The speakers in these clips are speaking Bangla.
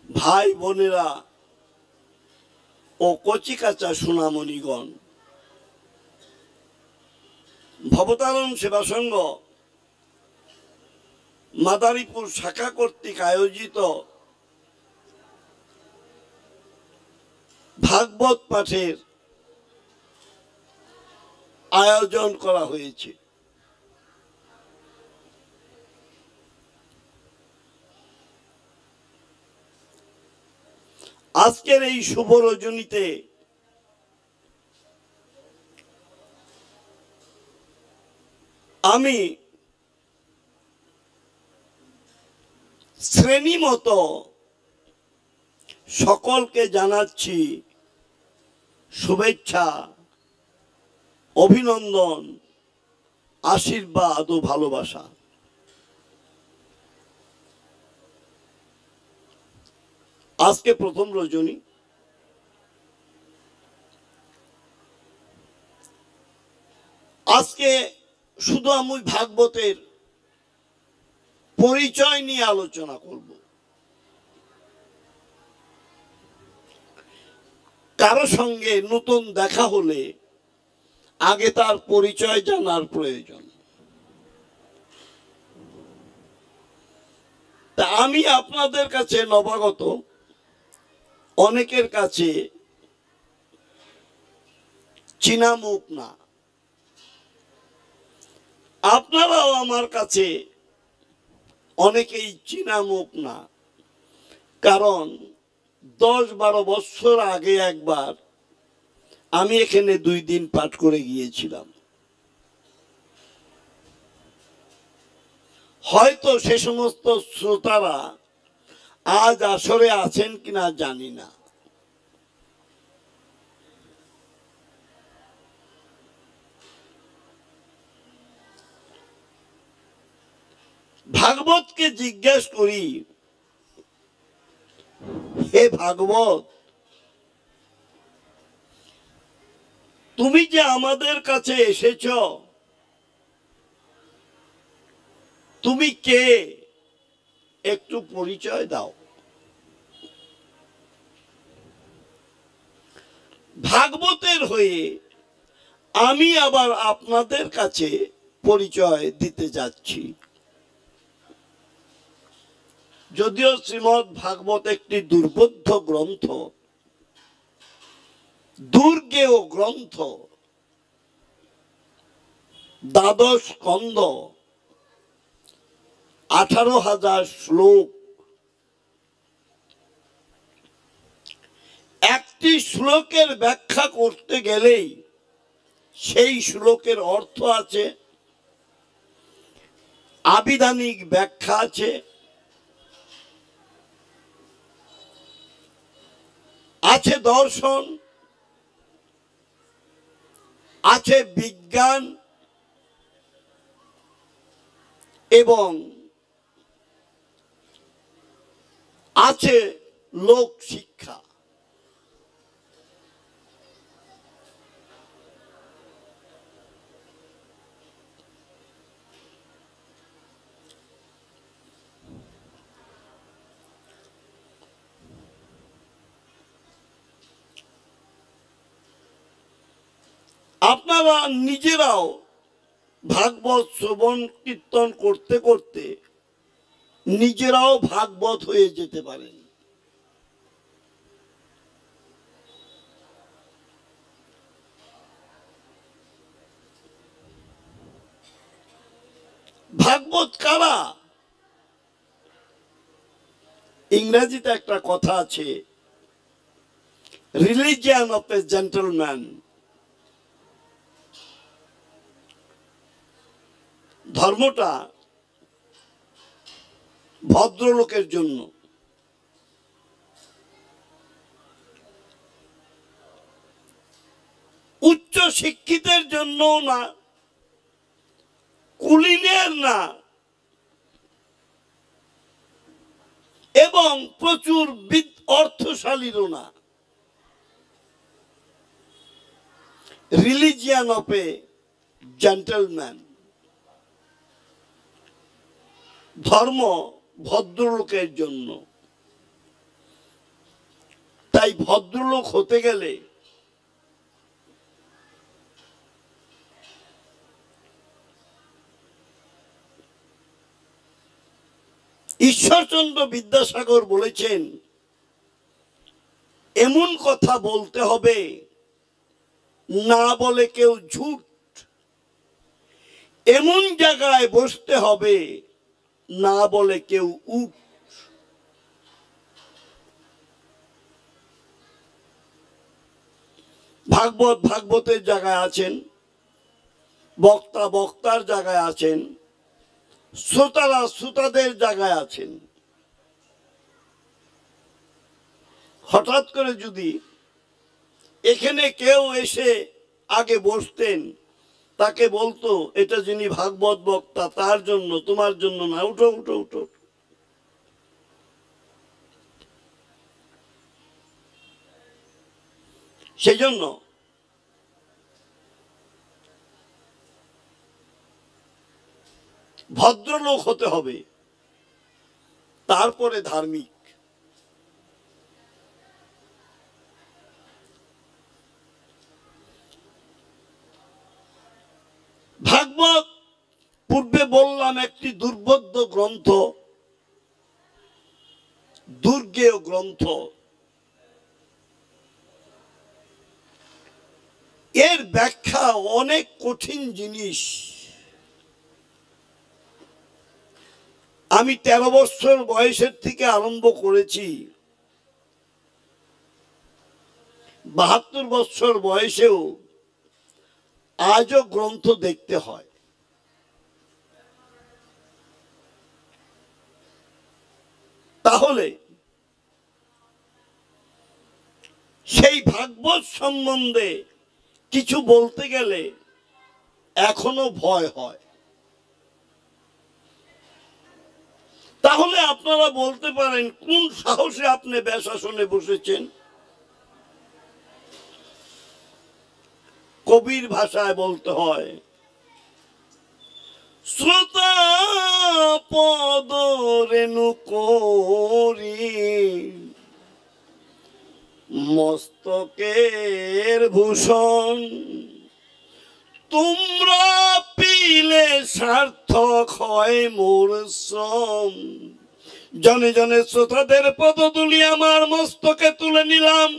ভাই বোনেরা ও কচিকাঁচা সোনামণিগণ, ভবতারণ সেবা সংঘ মাদারীপুর শাখা কর্তৃক আয়োজিত ভাগবত পাঠের আয়োজন করা হয়েছে। আজকের এই শুভ রজনীতে আমি শ্রেণী মতো সকলকে জানাচ্ছি শুভেচ্ছা, অভিনন্দন, আশীর্বাদ ও ভালোবাসা। আজকে প্রথম রজনী। আজকে শুধু আমি ভাগবতের পরিচয় নিয়ে আলোচনা করব। কারো সঙ্গে নতুন দেখা হলে আগে তার পরিচয় জানার প্রয়োজন। তা আমি আপনাদের কাছে নবাগত, অনেকের কাছে চীনা মুখ না। আপনারাও আমার কাছে অনেকেই চীনা মুখ না, কারণ 10-12 বছর আগে একবার আমি এখানে 2 দিন পাঠ করে গিয়েছিলাম। হয়তো সে সমস্ত শ্রোতারা আজ আসরে আছেন কিনা জানি না। ভাগবতকে জিজ্ঞেস করি, হে ভাগবত, তুমি যে আমাদের কাছে এসেছ, তুমি কে? একটু পরিচয় দাও। ভাগবতের হয়ে আমি আবার আপনাদের কাছে পরিচয় দিতে যাচ্ছি। যদিও শ্রীমদ্ ভাগবত একটি দুর্বোধ্য গ্রন্থ, দুর্গেয় গ্রন্থ, 12 স্কন্ধ, 18,000 শ্লোক। একটি শ্লোকের ব্যাখ্যা করতে গেলেই সেই শ্লোকের অর্থ আছে, আবিধানিক ব্যাখ্যা আছে, আছে দর্শন, আছে বিজ্ঞান এবং আছে লোক শিক্ষা। আপনারা নিজেরাও ভাগবত শ্রবণ কীর্তন করতে করতে নিজেরাও ভাগবত হয়ে যেতে পারেন। ভাগবত কারা? ইংরেজিতে একটা কথা আছে, রিলিজিয়ান অফ এ জেন্টলম্যান। ধর্মটা ভদ্রলোকের জন্য। উচ্চ শিক্ষিতের জন্য না, কুলীনের না, এবং প্রচুর অর্থশালীরও না। Religion of A gentleman. ধর্ম ভদ্রলোকের জন্য। তাই ভদ্রলোক হতে গেলে ঈশ্বরচন্দ্র বিদ্যাসাগর বলেছেন, এমন কথা বলতে হবে না বলে কেউ ঝুট, এমন জায়গায় বসতে হবে না বলে কেউ উঠ। ভাগবত ভাগবতের জায়গায় আছেন, বক্তা বক্তার জায়গায় আছেন, শ্রোতারা শ্রোতাদের জায়গায় আছেন। হঠাৎ করে যদি এখানে কেউ এসে আগে বসতেন, তাকে বলতো এটা যিনি ভাগবত বক্তা তার জন্য, তোমার জন্য না, উঠো উঠো উঠো। সেই জন্য ভদ্রলোক হতে হবে, তারপরে ধার্মিক। ভাগবত পূর্বে বললাম একটি দুর্বোধ্য গ্রন্থ, দুর্গেয় গ্রন্থ। এর ব্যাখ্যা অনেক কঠিন জিনিস। আমি 13 বছর বয়সের থেকে আরম্ভ করেছি, 72 বছর বয়সেও আজও গ্রন্থ দেখতে হয়। তাহলে সেই ভাগবত সম্বন্ধে কিছু বলতে গেলে এখনো ভয় হয়। তাহলে আপনারা বলতে পারেন, কোন সাহসে আপনি ব্যাসাসনে বসেছেন? কবির ভাষায় বলতে হয়, শ্রোতা পদ রেণু করি মস্তকের ভূষণ, তোমরা পিলে সার্থক হয় মোর শ্রম। জনে জনে শ্রোতাদের পদধূলি আমার মস্তকে তুলে নিলাম।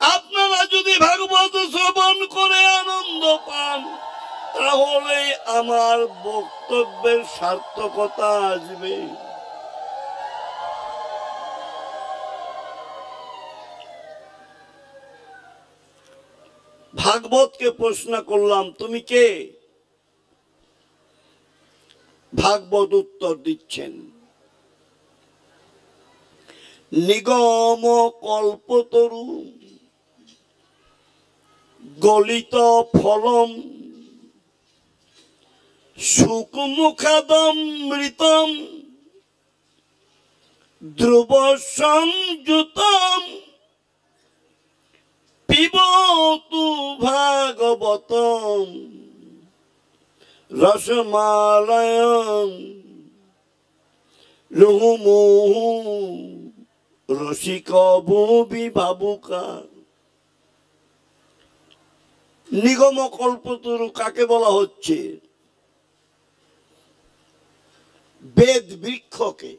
আপনারা যদি ভাগবত শ্রবণ করে আনন্দ পান, তাহলে আমার বক্তব্যের সার্থকতা আসবে। ভাগবতকে প্রশ্ন করলাম, তুমি কে? ভাগবত উত্তর দিচ্ছেন, নিগম কল্পতরু গলিত ফলম সুকমুখাদমৃতম ধ্রুব সংযুতম পিবতু ভাগবতম রসমালয়ং রুহুমুহু রসিক ভুবি ভাবুকা। নিগম কল্পতরু কাকে বলা হচ্ছে? বেদ বৃক্ষকে।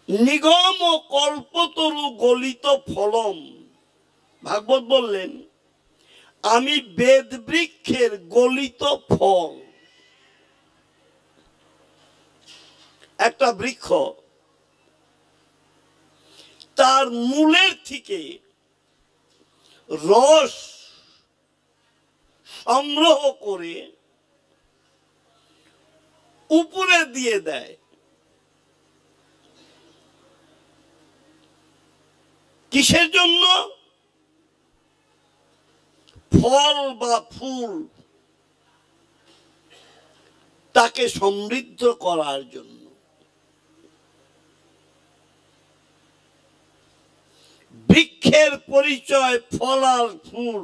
নিগম কল্পতরু গলিত ফলম। ভাগবত বললেন, আমি বেদ বৃক্ষের গলিত ফল। একটা বৃক্ষ তার মূলের থেকে রস সংগ্রহ করে উপরে দিয়ে দেয়। কিসের জন্য? ফল বা ফুল তাকে সমৃদ্ধ করার জন্য। বৃক্ষের পরিচয় ফল আর ফুল,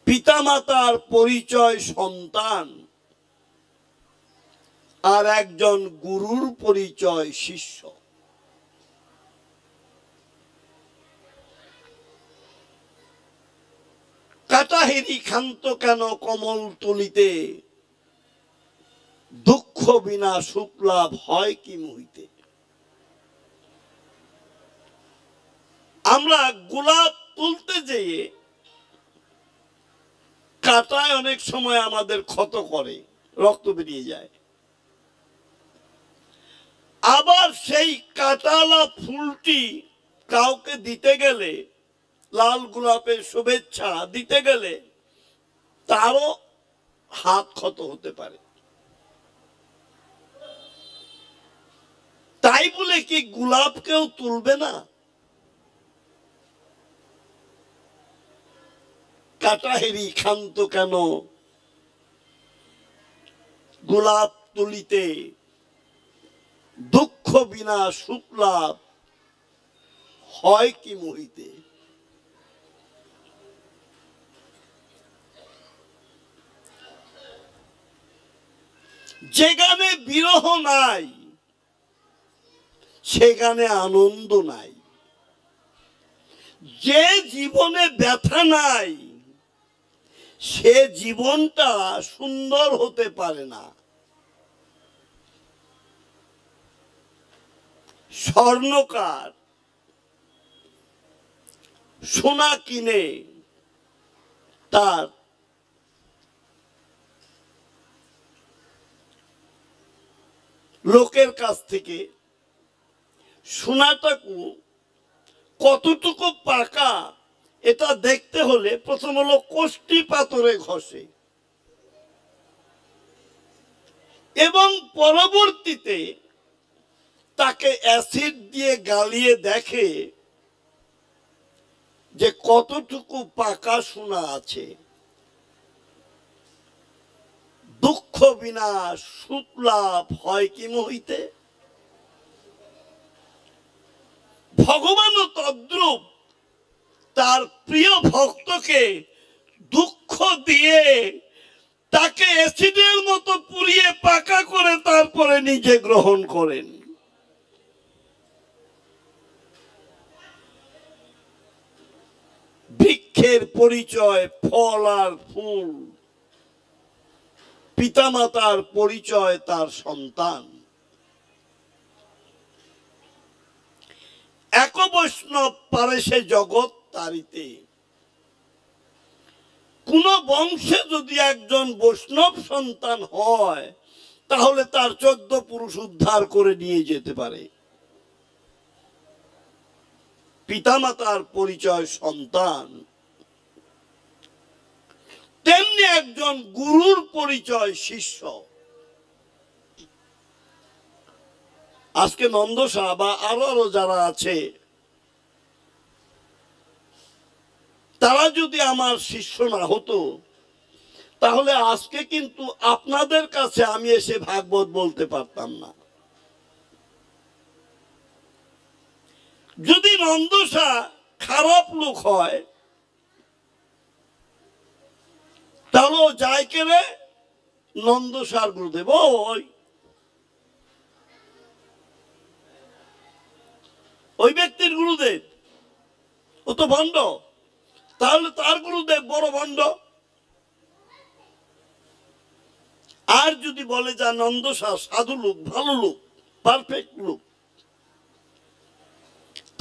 পিতামাতার পরিচয় সন্তান, আর একজন গুরুর পরিচয় শিষ্য। কাটাহেরি ক্ষান্ত কেন কমল তুলিতে, দুঃখ বিনা সুখ লাভ হয় কি মুহিতে। আমরা গোলাপ তুলতে যেয়ে কাটায় অনেক সময় আমাদের ক্ষত করে, রক্ত বেরিয়ে যায়। আবার সেই কাটালা ফুলটি কাউকে দিতে গেলে, লাল গোলাপের শুভেচ্ছা দিতে গেলে তারও হাত ক্ষত হতে পারে। তাই বলে কি গোলাপ কেউ তুলবে না? কাটাহেরি ক্ষান্ত কেন গোলাপ তুলিতে, দুঃখ বিনা সুখ লাভ হয় কি মুহিতে। যে গানে বিরহ নাই সে গানে আনন্দ নাই, যে জীবনে ব্যথা নাই সে জীবনটা সুন্দর হতে পারে না। স্বর্ণকার সোনা কিনে তার লোকের কাছ থেকে সোনাটাকে কতটুকু পাকা এটা দেখতে হলে প্রথম হলো কোষ্টি পাথরে ঘষে এবং পরবর্তীতে তাকে অ্যাসিড দিয়ে গালিয়ে দেখে যে কতটুকু পাকা সোনা আছে। দুঃখ বিনা সুখ লাভ হয় কি মুহিতে। ভগবানও তদ্রূপ তার প্রিয় ভক্তকে দুঃখ দিয়ে তাকে অ্যাসিডের মতো পুড়িয়ে পাকা করে তারপরে নিজে গ্রহণ করেন। বৃক্ষের পরিচয় ফল আর ফুল, পিতামাতার পরিচয় তার সন্তান। এক বৈষ্ণব পারে সে জগৎ তারিতে। কোন বংশে যদি একজন বৈষ্ণব সন্তান হয় তাহলে তার 14 পুরুষ উদ্ধার করে নিয়ে যেতে পারে। পিতামাতার পরিচয় সন্তান, তেমনি একজন গুরুর পরিচয় শিষ্য। আজকে নন্দসা বা আরো যারা আছে তারা যদি আমার শিষ্য না হতো তাহলে আজকে কিন্তু আপনাদের কাছে আমি এসে ভাগবত বলতে পারতাম না। যদি নন্দসা খারাপ লোক হয় তাহলে যায় কেড়ে নন্দসার গুরুদেব, ওই ব্যক্তির গুরুদেব ও তো ভণ্ড, তাহলে তার গুরুদেব বড় ভণ্ড। আর যদি বলে যা নন্দসা সাধু লোক, ভালো লোক, পারফেক্ট লোক,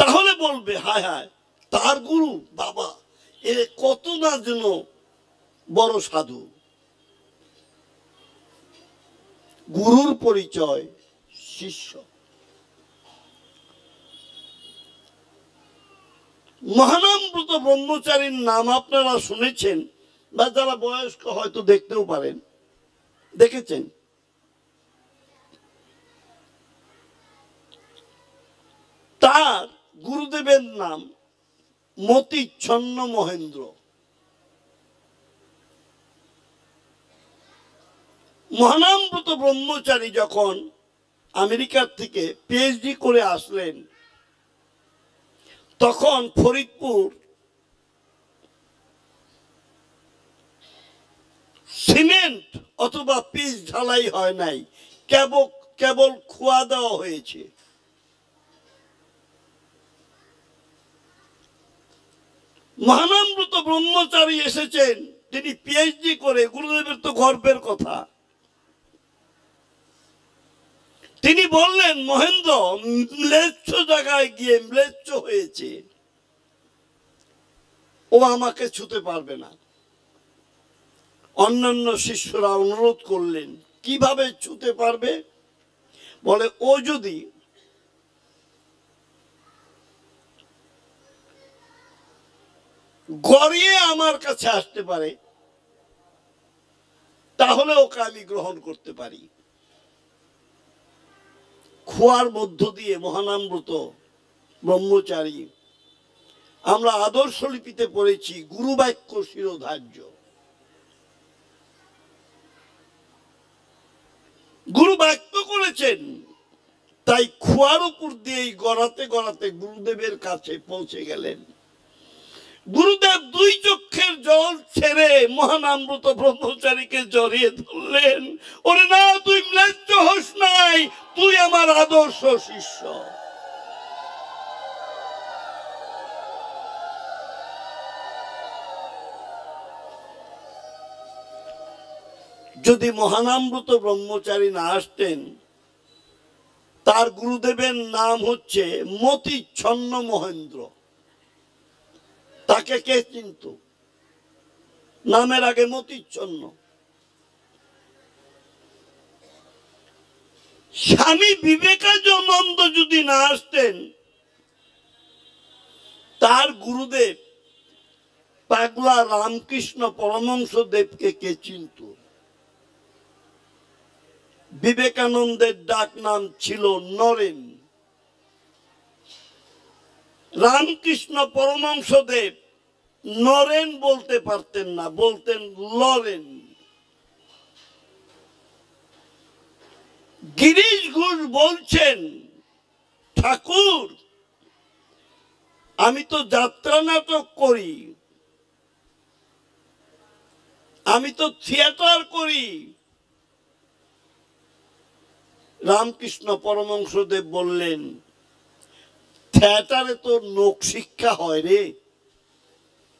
তাহলে বলবে হায় হায় তার গুরু বাবা এ কত না যেন বড় সাধু। গুরুর পরিচয় শিষ্য। মহানামব্রত ব্রহ্মচারীর নাম আপনারা শুনেছেন বা যারা বয়স্ক হয়তো দেখতেও পারেন, দেখেছেন। তার গুরুদেবের নাম মতিচ্ছন্ন মহেন্দ্র। মহানামব্রত ব্রহ্মচারী যখন আমেরিকার থেকে পিএইচডি করে আসলেন তখন ফরিদপুর সিমেন্ট অথবা পিচ ঢালাই হয় নাই, কেবল খোয়া দেওয়া হয়েছে। মহানামৃত ব্রহ্মচারী এসেছেন, তিনি পিএইচডি করে, গুরুদেবের তো গর্বের কথা। তিনি বললেন, মহেন্দ্র ম্লেচ্ছ জায়গায় গিয়ে ম্লেচ্ছ হয়েছে, ও আমাকে ছুতে পারবে না। অন্যান্য শিষ্যরা অনুরোধ করলেন, কিভাবে ছুতে পারবে? বলে, ও যদি গড়িয়ে আমার কাছে আসতে পারে তাহলে ওকে আমি গ্রহণ করতে পারি। খোয়ার মধ্য দিয়ে মহানামৃত ব্রহ্মচারী, আমরা আদর্শ লিপিতে পড়েছি গুরু বাক্য শিরোধার্য। গুরু বাক্য করেছেন, তাই খোয়ার উপর দিয়েই গড়াতে গড়াতে গুরুদেবের কাছে পৌঁছে গেলেন। গুরুদেব দুই চক্ষের জল ছেড়ে মহানামৃত ব্রহ্মচারীকে জড়িয়ে ধরলেন। ওরে না, তুই ম্লেচ্ছ হোস নাই, তুই আমার আদর্শ শিষ্য। যদি মহানামৃত ব্রহ্মচারী না আসতেন, তার গুরুদেবের নাম হচ্ছে মতিচ্ছন্ন মহেন্দ্র, তাকে কে চিনত? নামের আগে মতিচ্ছন্ন। স্বামী বিবেকানন্দ যদি না আসতেন, তার গুরুদেব পাগলা রামকৃষ্ণ পরমহংস দেবকে কে চিনত? বিবেকানন্দের ডাক নাম ছিল নরেন। রামকৃষ্ণ পরমহংস দেব নরেন বলতে পারতেন না, বলতেন লরেন। গিরিশ ঘোষ বলছেন, ঠাকুর আমি তো যাত্রা নাটক করি, আমি তো থিয়েটার করি। রামকৃষ্ণ পরমহংসদেব বললেন, থিয়েটারে তো লোক শিক্ষা হয় রে।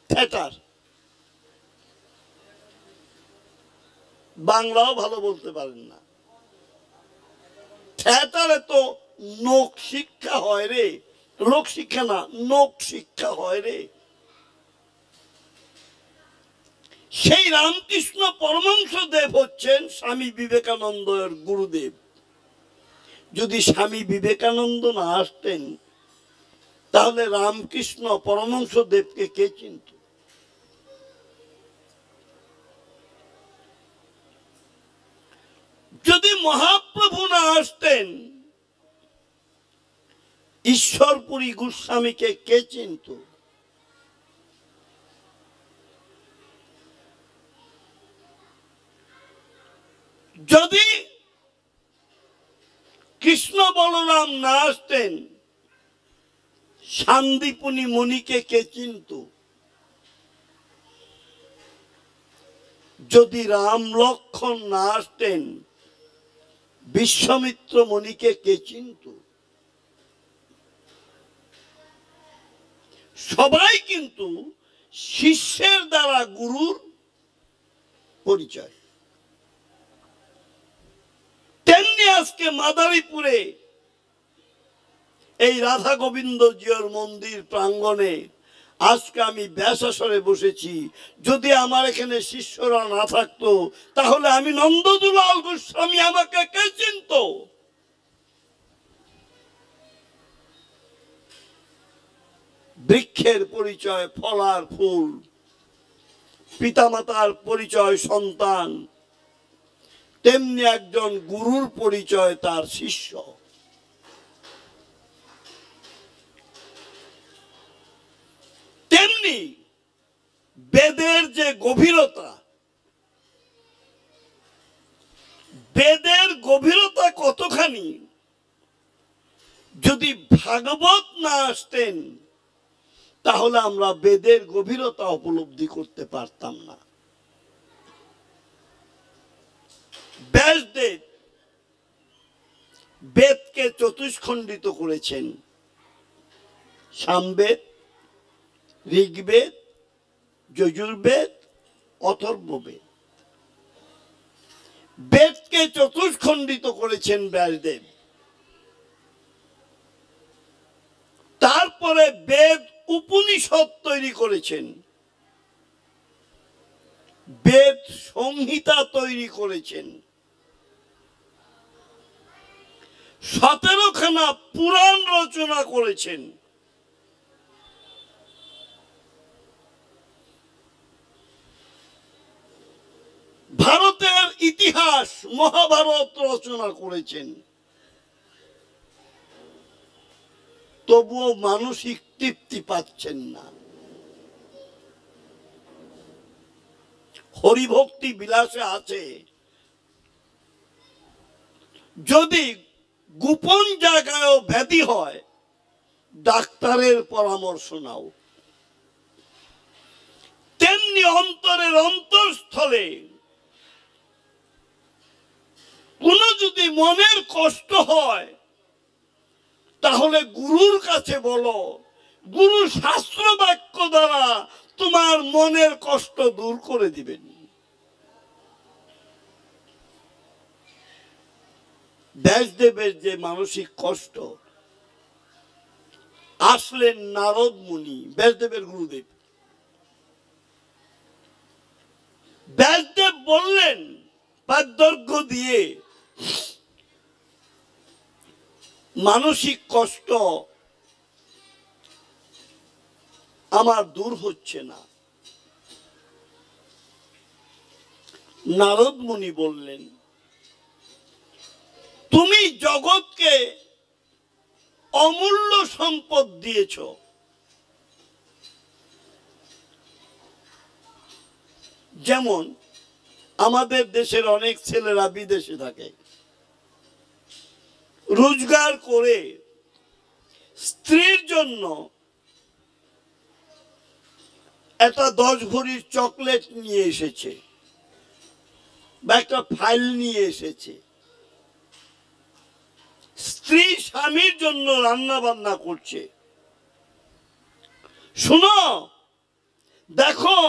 থিয়েটার বাংলাও ভালো বলতে পারেন না। থিয়েটারে তো লোক শিক্ষা হয় রে, লোক শিক্ষা না, লোক শিক্ষা হয় রে। সেই রামকৃষ্ণ পরমহংসদেব হচ্ছেন স্বামী বিবেকানন্দের গুরুদেব। যদি স্বামী বিবেকানন্দ না আসতেন, তাহলে রামকৃষ্ণ পরমহংসদেবকে কে চিনত? যদি মহাপ্রভু না আসতেন, ঈশ্বরপুরী গোস্বামীকে কে চিনত? যদি কৃষ্ণ বলরাম না আসতেন, শান্তিপুনি মণিকে কে চিনত? যদি রাম লক্ষণ না আসতেন, বিশ্বমিত্র মণিকে কে চিনত? সবাই কিন্তু শিষ্যের দ্বারা গুরুর পরিচয়। তেমনি আজকে মাদারীপুরে এই রাধা গোবিন্দ জিউর মন্দির প্রাঙ্গণে আজকে আমি ব্যাসাসরে বসেছি। যদি আমার এখানে শিষ্যরা না থাকতো, তাহলে আমি নন্দদুলাল গোস্বামী, আমাকে কে চিনত? বৃক্ষের পরিচয় ফল আর ফুল, পিতামাতার পরিচয় সন্তান, তেমনি একজন গুরুর পরিচয় তার শিষ্য। তেমনি বেদের যে গভীরতা, বেদের গভীরতা কতখানি, যদি ভাগবত না আসতেন তাহলে আমরা বেদের গভীরতা উপলব্ধি করতে পারতাম না। ব্যাসদেব বেদকে চতুষ্খণ্ডিত করেছেন, সামবেদ, ঋগ্বেদ, যজুর্বেদ, অথর্ববেদ। বেদকে চতুষ্খণ্ডিত করেছেন ব্যাসদেব। তারপরে বেদ উপনিষদ তৈরি করেছেন, বেদ সংহিতা তৈরি করেছেন, 17খানা পুরাণ রচনা করেছেন। ভারতের ইতিহাস মহাভারত রচনা করেছেন। তবুও মানসিক তৃপ্তি পাচ্ছেন না। হরিভক্তি বিলাসে আছে, যদি গোপন জায়গায়ও ব্যাধি হয় ডাক্তারের পরামর্শ নাও। তেমনি অন্তরের অন্তঃস্থলে কোন যদি মনের কষ্ট হয় তাহলে গুরুর কাছে বলো, গুরু শাস্ত্র বাক্য দ্বারা তোমার মনের কষ্ট দূর করে দিবেন। ব্যাসদেবের যে মানসিক কষ্ট, আসলেন নারদ মুনি, ব্যাসদেবের গুরুদেব। ব্যাসদেব বললেন পাদ্যর্ঘ্য দিয়ে, মানসিক কষ্ট আমার দূর হচ্ছে না। নারদ মুনি বললেন, তুমি জগৎকে অমূল্য সম্পদ দিয়েছ, যেমন আমাদের দেশের অনেক ছেলেরা বিদেশে থাকে, রোজগার করে স্ত্রীর জন্য একটা 10 ভরির চকলেট নিয়ে এসেছে বা একটা ফাইল নিয়ে এসেছে। স্ত্রী স্বামীর জন্য রান্না বান্না করছে। শুনো, দেখো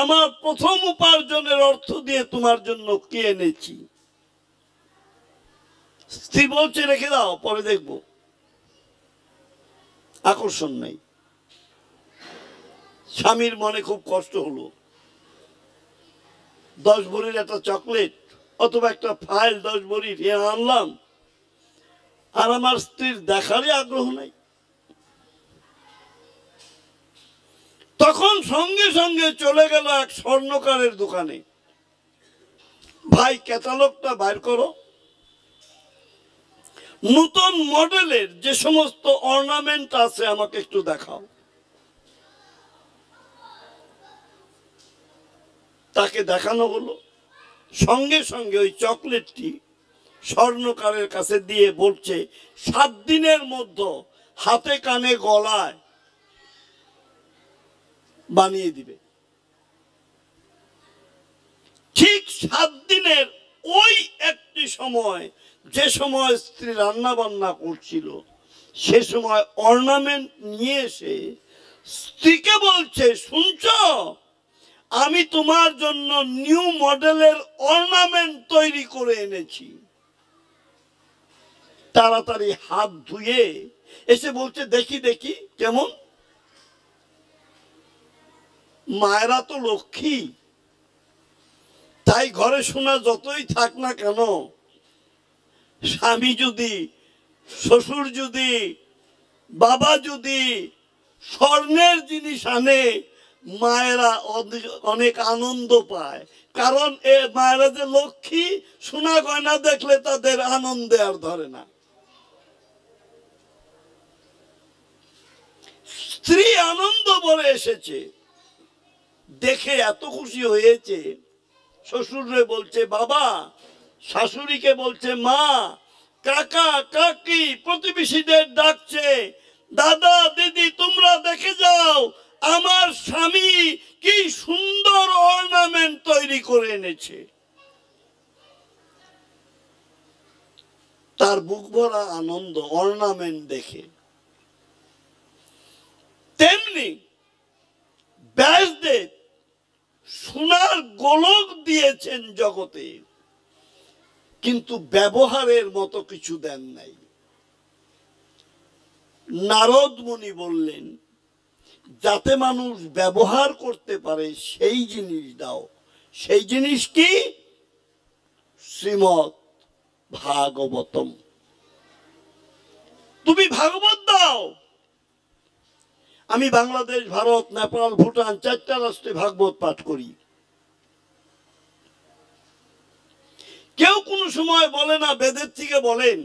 আমার প্রথম উপার্জনের অর্থ দিয়ে তোমার জন্য কি এনেছি। স্ত্রী বলছে রেখে দাও, পরে দেখবো। আকর্ষণ নাই। স্বামীর মনে খুব কষ্ট হলো। 10 ভরির একটা চকলেট অথবা একটা ফাইল 10 ভরির আনলাম, আর আমার স্ত্রীর দেখারই আগ্রহ নাই। তখন সঙ্গে সঙ্গে চলে গেল এক স্বর্ণকারের দোকানে। ভাই, ক্যাটালগটা বাইর করো, নতুন মডেলের যে সমস্ত অর্নামেন্ট আছে আমাকে একটু দেখাও। তাকে দেখানো হলো। সঙ্গে সঙ্গে ওই চকলেটটি স্বর্ণকারের কাছে দিয়ে বলছে 7 দিনের মধ্যে হাতে কানে গলায় বানিয়ে দিবে। ঠিক 7 দিনের ওই একটি সময়, যে সময় স্ত্রী রান্না বান্না করছিল, সে সময় অর্নামেন্ট নিয়ে এসে স্ত্রীকে বলছে, শুনছো, আমি তোমার জন্য নিউ মডেলের অর্নামেন্ট তৈরি করে এনেছি। তাড়াতাড়ি হাত ধুয়ে এসে বলছে, দেখি দেখি কেমন। মায়েরা তো লক্ষ্মী, তাই ঘরে শোনা যতই থাক না কেন, স্বামী যদি, শ্বশুর যদি, বাবা যদি স্বর্ণের জিনিস আনে, মায়েরা অনেক আনন্দ পায়। কারণ মায়েরা যে লক্ষ্মী, সোনা গয়না দেখলে তাদের আনন্দে আর ধরে না। স্ত্রী আনন্দ ভরে এসেছে, দেখে এত খুশি হয়েছে, শ্বশুরে বলছে বাবা, শাশুড়িকে বলছে মা, কাকা কাকি প্রতিবেশীদের ডাকছে, দাদা দিদি তোমরা দেখে যাও আমার স্বামী কি সুন্দর অর্নামেন্ট তৈরি করে এনেছে। তার বুক ভরা আনন্দ অর্নামেন্ট দেখে। তেমনি ব্যাসদেব সোনার গোলক দিয়েছেন জগতে, কিন্তু ব্যবহারের মতো কিছু দেন নাই। নারদ মুনি বললেন, যাতে মানুষ ব্যবহার করতে পারে সেই জিনিস দাও। সেই জিনিস কি? শ্রীমৎ ভাগবতম। তুমি ভাগবত দাও। আমি বাংলাদেশ, ভারত, নেপাল, ভুটান 4টা রাষ্ট্রে ভাগবত পাঠ করি। কেউ কোনো সময় বলে না বেদের থেকে বলেন,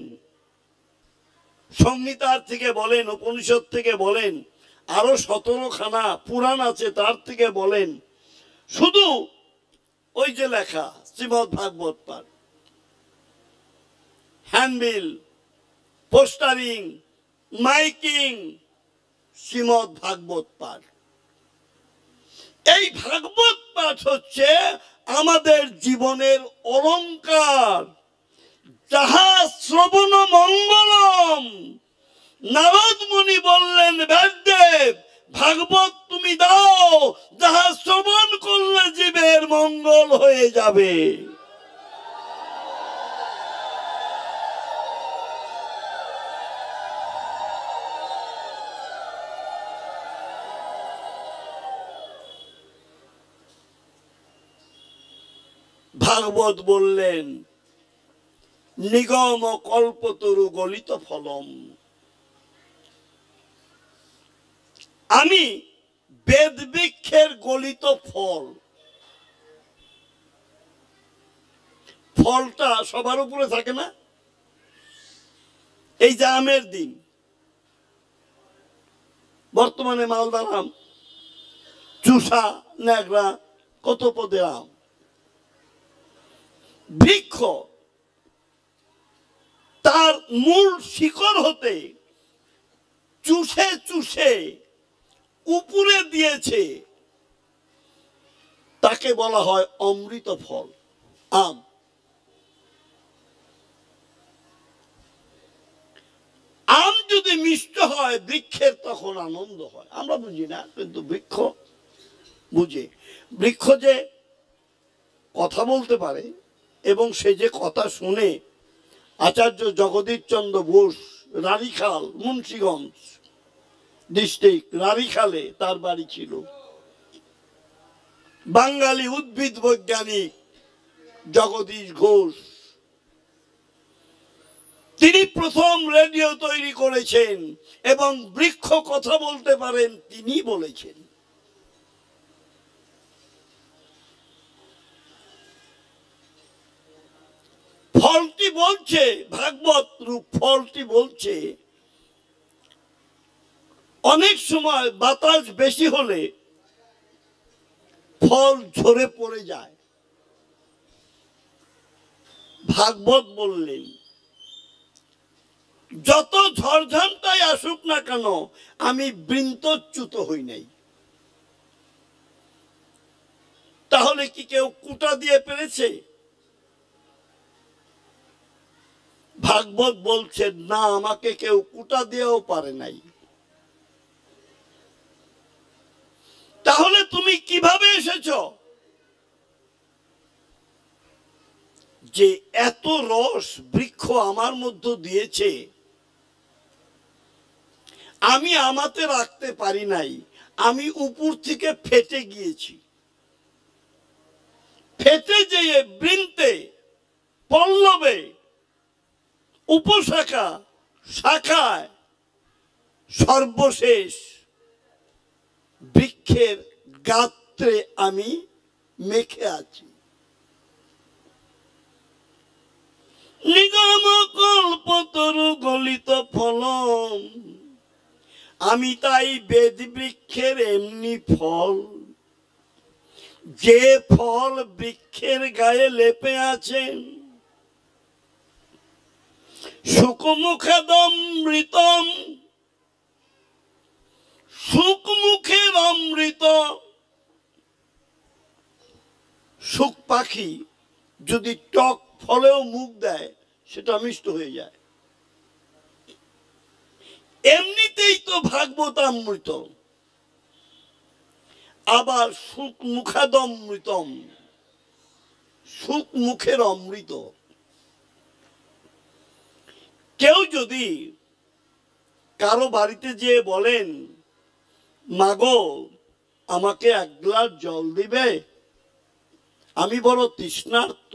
সংহিতার থেকে বলেন, উপনিষদ থেকে বলেন, আরো 17খানা পুরাণ আছে তার থেকে বলেন। শুধু ওই যে লেখা শ্রীমৎ ভাগবত পাঠ, হ্যান্ডবিল, পোস্টারিং, মাইকিং, শ্রীমৎ ভাগবত পাঠ। এই ভাগবত পাঠ হচ্ছে আমাদের জীবনের অলংকার। যাহা শ্রবণ মঙ্গলম। নারদ মুনি বললেন, ব্যাসদেব ভাগবত তুমি দাও, যাহা শ্রবণ করলে জীবের মঙ্গল হয়ে যাবে। ভাগবত বললেন, নিগম কল্পতরু গলিত ফলম। আমি বেদ বৃক্ষের গলিত ফল। ফলটা সবার উপরে থাকে না? এই যে আমের দিন, বর্তমানে মালদার আম, চুষা, ন্যাগরা, কত পদের আম। বৃক্ষ তার মূল শিকড় হতে চুষে চুষে উপরে দিয়েছে, তাকে বলা হয় অমৃত ফল, আম। আম যদি মিষ্ট হয় বৃক্ষের তখন আনন্দ হয়। আমরা বুঝি না, কিন্তু বৃক্ষ বুঝে। বৃক্ষ যে কথা বলতে পারে এবং সে যে কথা শুনে, আচার্য জগদীশ চন্দ্র বোস, রারিখাল, মুন্সিগঞ্জ ডিস্ট্রিক্ট, রারিখালে তার বাড়ি ছিল। বাঙালি উদ্ভিদ বৈজ্ঞানিক জগদীশ ঘোষ, তিনি প্রথম রেডিও তৈরি করেছেন এবং বৃক্ষ কথা বলতে পারেন তিনি বলেছেন। ফলটি বলছে, ভাগবত রূপ ফলটি বলছে, অনেক সময় বাতাস বেশি হলে ফল ঝরে পড়ে যায়। ভাগবত বললেন, যত ঝড়ঝান্তাই আসুক না কেন আমি বৃন্তচ্যুত হই নাই। তাহলে কি কেউ কুটা দিয়ে পেরেছে? ভাগবত বলছেন, না, আমাকে কেউ কুটা দিয়েও পারে নাই। তাহলে তুমি কিভাবে এসেছ? যে এত রস বৃক্ষ আমার মধ্য দিয়েছে, আমি আমাতে রাখতে পারি নাই, আমি উপর থেকে ফেটে গিয়েছি। ফেটে যেয়ে বৃন্তে, পল্লবে, উপশাখা, শাখায়, সর্বশেষ বৃক্ষের গাত্রে আমি মেখে আছি। নিগম কল্পতরু গলিত ফলম। আমি তাই বেদ বৃক্ষের এমনি ফল, যে ফল বৃক্ষের গায়ে লেপে আছেন। সুকমুখেদমৃতম, সুকমুখের অমৃত। সুখ পাখি যদি টক ফলেও মুখ দেয় সেটা মিষ্ট হয়ে যায়। এমনিতেই তো ভাগবত অমৃত। আবার সুখ মুখাদমৃতম, সুখ মুখের অমৃত। কেউ যদি কারো বাড়িতে যেয়ে বলেন, মাগো আমাকে এক গ্লাস জল দিবে, আমি বড় তৃষ্ণার্ত,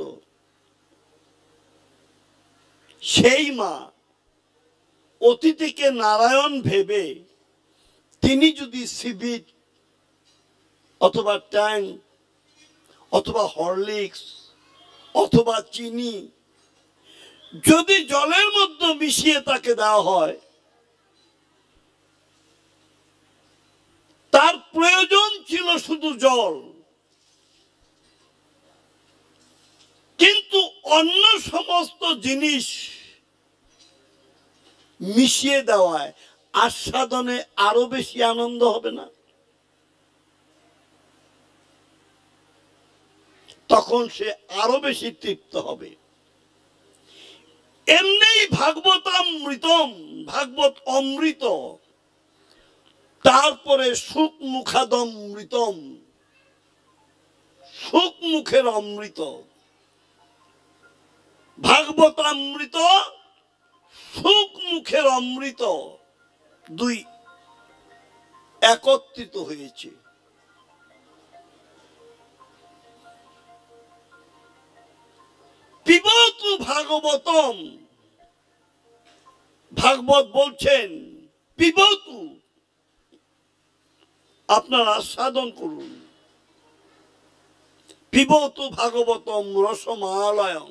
সেই মা অতিথিকে নারায়ণ ভেবে তিনি যদি সিবিট অথবা ট্যাং অথবা হরলিক্স অথবা চিনি যদি জলের মধ্যে মিশিয়ে তাকে দেওয়া হয়, তার প্রয়োজন ছিল শুধু জল, কিন্তু অন্য সমস্ত জিনিস মিশিয়ে দেওয়ায় আস্বাদনে আরো বেশি আনন্দ হবে না? তখন সে আরো বেশি তৃপ্ত হবে। এমনি ভাগবতামৃতম, ভাগবত অমৃত, তারপরে সুখ মুখাদমৃতম, সুখ মুখের অমৃত। ভাগবতামৃত, সুখ মুখের অমৃত, দুই একত্রিত হয়েছে। পিবতু ভাগবতম, ভাগবত বলছেন পিবতু, আপনারা আস্বাদন করুন। পিবতু ভাগবতম রসমালয়ং,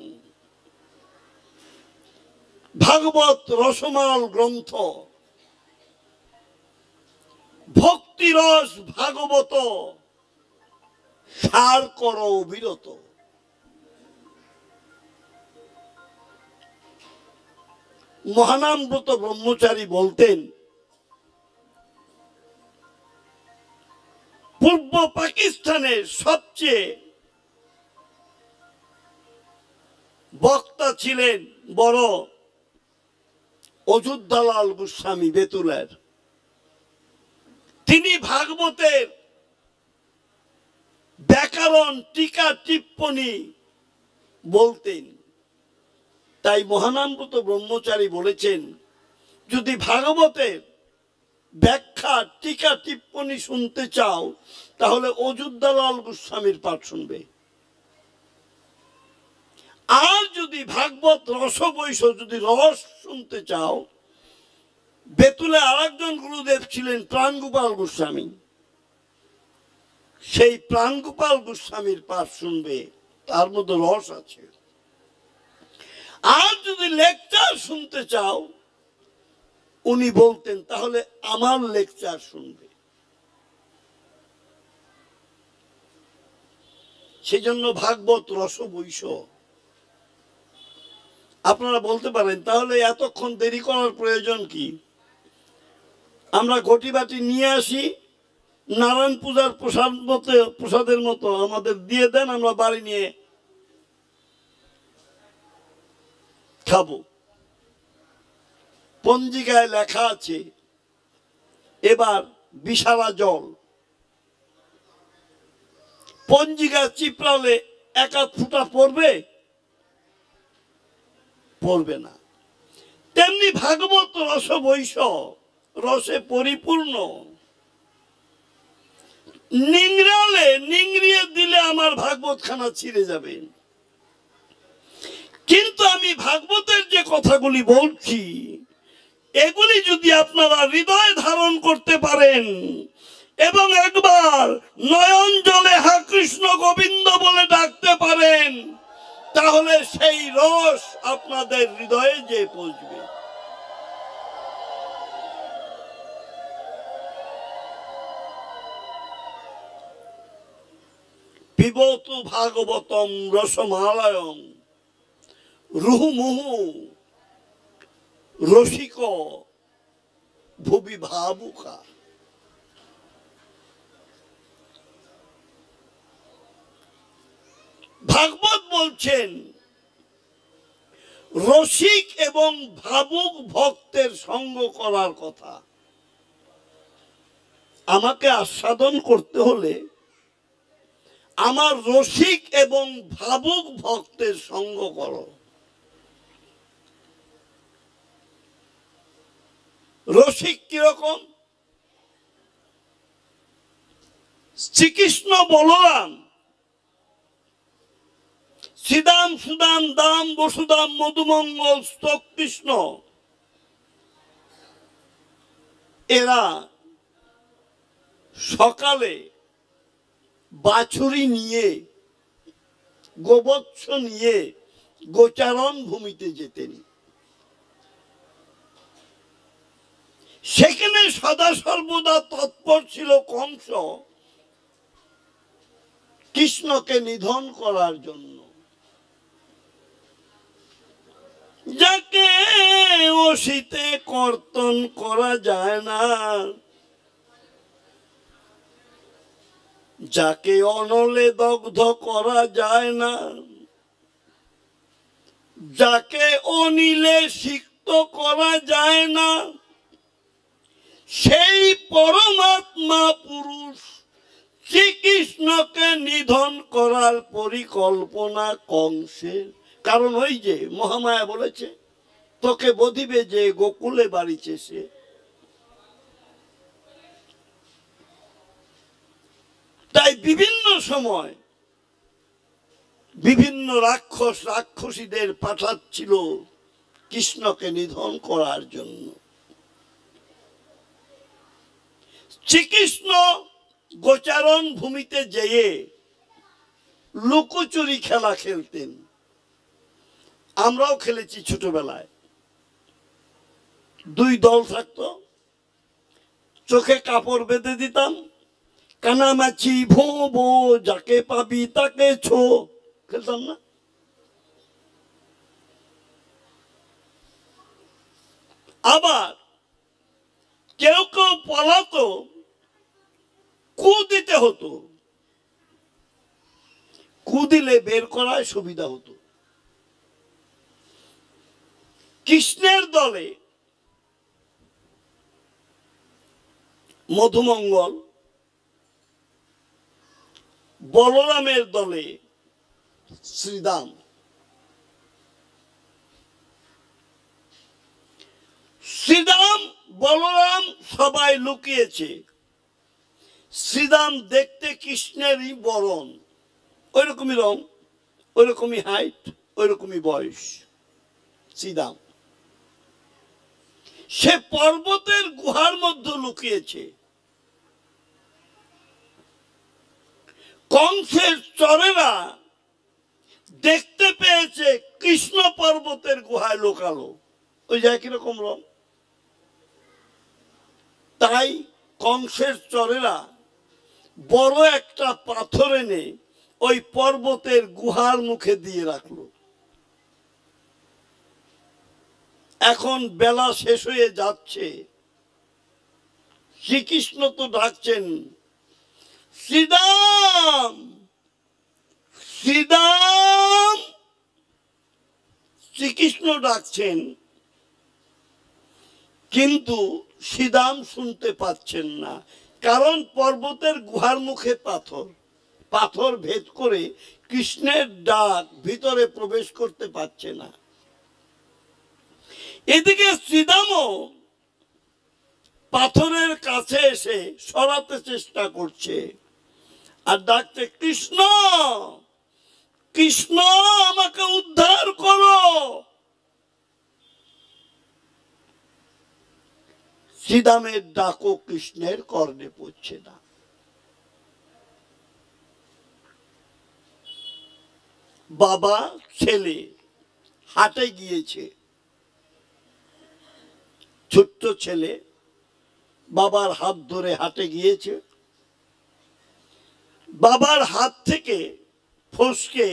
ভাগবত রসমাল গ্রন্থ, ভক্তিরস ভাগবত সার কর অবিরত। মহানামব্রত ব্রহ্মচারী বলতেন, পূর্ব পাকিস্তানের সবচেয়ে বক্তা ছিলেন বড় অযোধ্যালাল গোস্বামী বেতুলের। তিনি ভাগবতের ব্যাকরণ টিকা টিপ্পনী বলতেন। তাই মহানামব্রত ব্রহ্মচারী বলেছেন, যদি ভাগবতের ব্যাখ্যা টিকা টিপ্পনী শুনতে চাও তাহলে অযোধ্যালাল গোস্বামীর পাঠ শুনবে। আর যদি ভাগবত রসবৈষ, যদি রস শুনতে চাও, বেতুলে আরেকজন গুরুদেব ছিলেন প্রাণগোপাল গোস্বামী, সেই প্রাণগোপাল গোস্বামীর পাঠ শুনবে, তার মধ্যে রস আছে। আর যদি লেকচার শুনতে চাও, উনি বলতেন, তাহলে আমার লেকচার শুনবে। সেজন্য ভাগবত রসবৈষ। আপনারা বলতে পারেন, তাহলে এতক্ষণ দেরি করার প্রয়োজন কি? আমরা ঘটি বাটি নিয়ে আসি, নারায়ণ পূজার প্রসাদের মতো আমাদের দিয়ে দেন, আমরা বাড়ি নিয়ে খাবো। পঞ্জিকায় লেখা আছে এবার বিশালা জল, পঞ্জিকা চিপড়ালে এক আধ ফুটা পড়বে? পড়বে না। তেমনি ভাগবত রসবৈষ রসে পরিপূর্ণ, নিংড়িয়ে দিলে আমার ভাগবত খানা ছিঁড়ে যাবে। কিন্তু আমি ভাগবতের যে কথাগুলি বলছি, এগুলি যদি আপনারা হৃদয়ে ধারণ করতে পারেন এবং একবার নয়ন জলে হা কৃষ্ণ গোবিন্দ বলে ডাকতে পারেন, তাহলে সেই রস আপনাদের হৃদয়ে যে পৌঁছবে। পিবতু ভাগবতম রসমালয়ং রুহুমুহু রসিক ভুবি ভাবুকা। ভাগবত বলছেন, রসিক এবং ভাবুক ভক্তের সঙ্গ করার কথা। আমাকে আস্বাদন করতে হলে আমার রসিক এবং ভাবুক ভক্তের সঙ্গ করো। রসিক কিরকম? শ্রীকৃষ্ণ বলরাম, শ্রীদাম সুদাম দাম বসুদাম মধুমঙ্গল স্তক কৃষ্ণ, এরা সকালে বাছুরি নিয়ে, গোবৎস নিয়ে গোচারণ ভূমিতে যেতেন। সেখানে সদা সর্বদা তৎপর ছিল কংস কৃষ্ণকে নিধন করার জন্য। যাকে অসিতে কর্তন করা যায় না, যাকে অনলে দগ্ধ করা যায় না, যাকে অনিলে সিক্ত করা যায় না, সেই পরমাত্মা পুরুষ শ্রীকৃষ্ণকে নিধন করার পরিকল্পনা কংসের। কারণ ওই যে মহামায়া বলেছে, তোকে বধিবে যে গোকুলে বাড়িছে সে। তাই বিভিন্ন সময় বিভিন্ন রাক্ষস রাক্ষসীদের পাঠাচ্ছিল কৃষ্ণকে নিধন করার জন্য। শ্রীকৃষ্ণ গোচারণ ভূমিতে যেয়ে লুকোচুরি খেলা খেলতেন। আমরাও খেলেছি ছোটবেলায়। দুই দল থাকতো, চোখে কাপড় বেঁধে দিতাম, কানামাছি ভো ভো, যাকে পাবি তাকে ছো, খেলতাম না? আবার কেউ কেউ পালাতো, কু দিতে হতো, কু দিলে বের করায় সুবিধা হতো। কৃষ্ণের দলে মধুমঙ্গল, বলরামের দলে শ্রীদাম। শ্রীদাম বলরাম সবাই লুকিয়েছে। শ্রীদাম দেখতে কৃষ্ণেরই বরণ, ওইরকমই রং, ওইরকমই হাইট, ওইরকমই বয়স। শ্রীদাম সে পর্বতের গুহার মধ্যে লুকিয়েছে। কংসের চরেরা দেখতে পেয়েছে কৃষ্ণ পর্বতের গুহায় লুকালো। ওই যায় কিরকম রং। তাই কংসের চরেরা বড় একটা পাথর এনে ওই পর্বতের গুহার মুখে দিয়ে রাখলো। এখন বেলা শেষ হয়ে যাচ্ছে, শ্রীকৃষ্ণ তো ডাকছেন, শ্রীদাম শ্রীদাম। শ্রীকৃষ্ণ ডাকছেন, কিন্তু শ্রীদাম শুনতে পাচ্ছেন না। কারণ পর্বতের গুহার মুখে পাথর, পাথর ভেদ করে কৃষ্ণের ডাক ভিতরে প্রবেশ করতে পারছে না। এদিকে শ্রীদামও পাথরের কাছে এসে সরাতে চেষ্টা করছে আর ডাকতে, কৃষ্ণ কৃষ্ণ আমাকে উদ্ধার করো। শ্রীদামের ডাকও কৃষ্ণের কর্ণে পড়ছে না। বাবা ছেলে হাটে গিয়েছে। ছোট্ট ছেলে বাবার হাত ধরে হাটে গিয়েছে। বাবার হাত থেকে ফসকে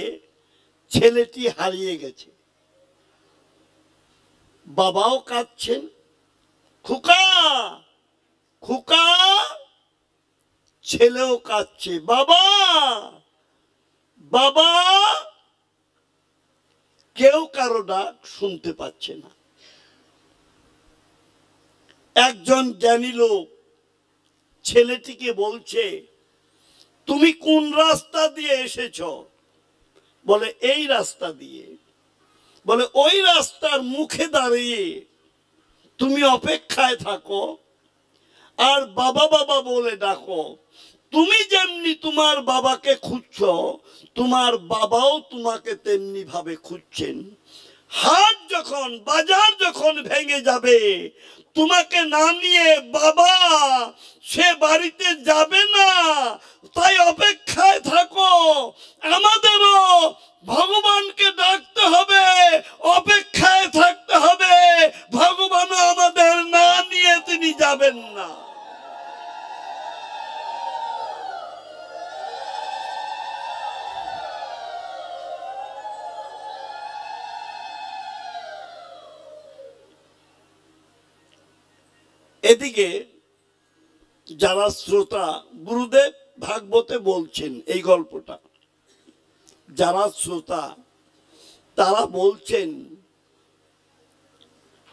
ছেলেটি হারিয়ে গেছে। বাবাও কাঁদছেন, খোকা খোকা। ছেলেও কাঁদছে, বাবা বাবা। কেউ কারো ডাক শুনতে পাচ্ছে না। একজন জ্ঞানী লোক ছেলেটিকে বলছে, তুমি কোন রাস্তা দিয়ে এসেছো? বলে এই রাস্তা দিয়ে। বলে ওই রাস্তার মুখে দাঁড়িয়ে তুমি অপেক্ষায় থাকো আর বাবা বাবা বলে ডাকো। তুমি যেমনি তোমার বাবাকে খুঁজছো, তোমার বাবাও তোমাকে তেমনি ভাবে খুঁজছেন। হাট যখন, বাজার যখন ভেঙে যাবে, তোমাকে না নিয়ে বাবা সে বাড়িতে যাবে না। তাই অপেক্ষায় থাকো। আমাদেরও ভগবানকে ডাকতে হবে, অপেক্ষায় থাকতে হবে। ভগবানও আমাদের না নিয়ে তিনি যাবেন না। এদিকে যারা শ্রোতা, গুরুদেব ভাগবতে বলছেন এই গল্পটা, যারা শ্রোতা তারা বলছেন,